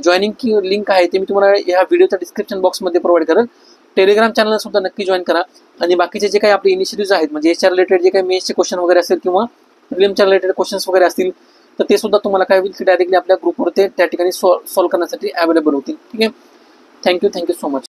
जॉईनिंग लिंक आहे ते मी तुम्हाला या व्हिडिओच्या डिस्क्रिप्शन बॉक्समध्ये प्रोव्हाइड करेल. टेलिग्राम चॅनलला सुद्धा नक्की जॉईन करा. आणि बाकीचे जे काही आपले इनिशिएटिव्ह आहेत म्हणजे याच्या रिलेटेड जे काही मेन्सचे क्वेश्चन वगैरे असेल किंवा प्रिलिमच्या रिलेटेड क्वेश्चन्स वगैरे असतील तर ते सुद्धा तुम्हाला काय होईल की डायरेक्टली आपल्या ग्रुपवर ते त्या ठिकाणी सॉल्व्ह करण्यासाठी अवेलेबल होतील, ठीक आहे. Thank you so much.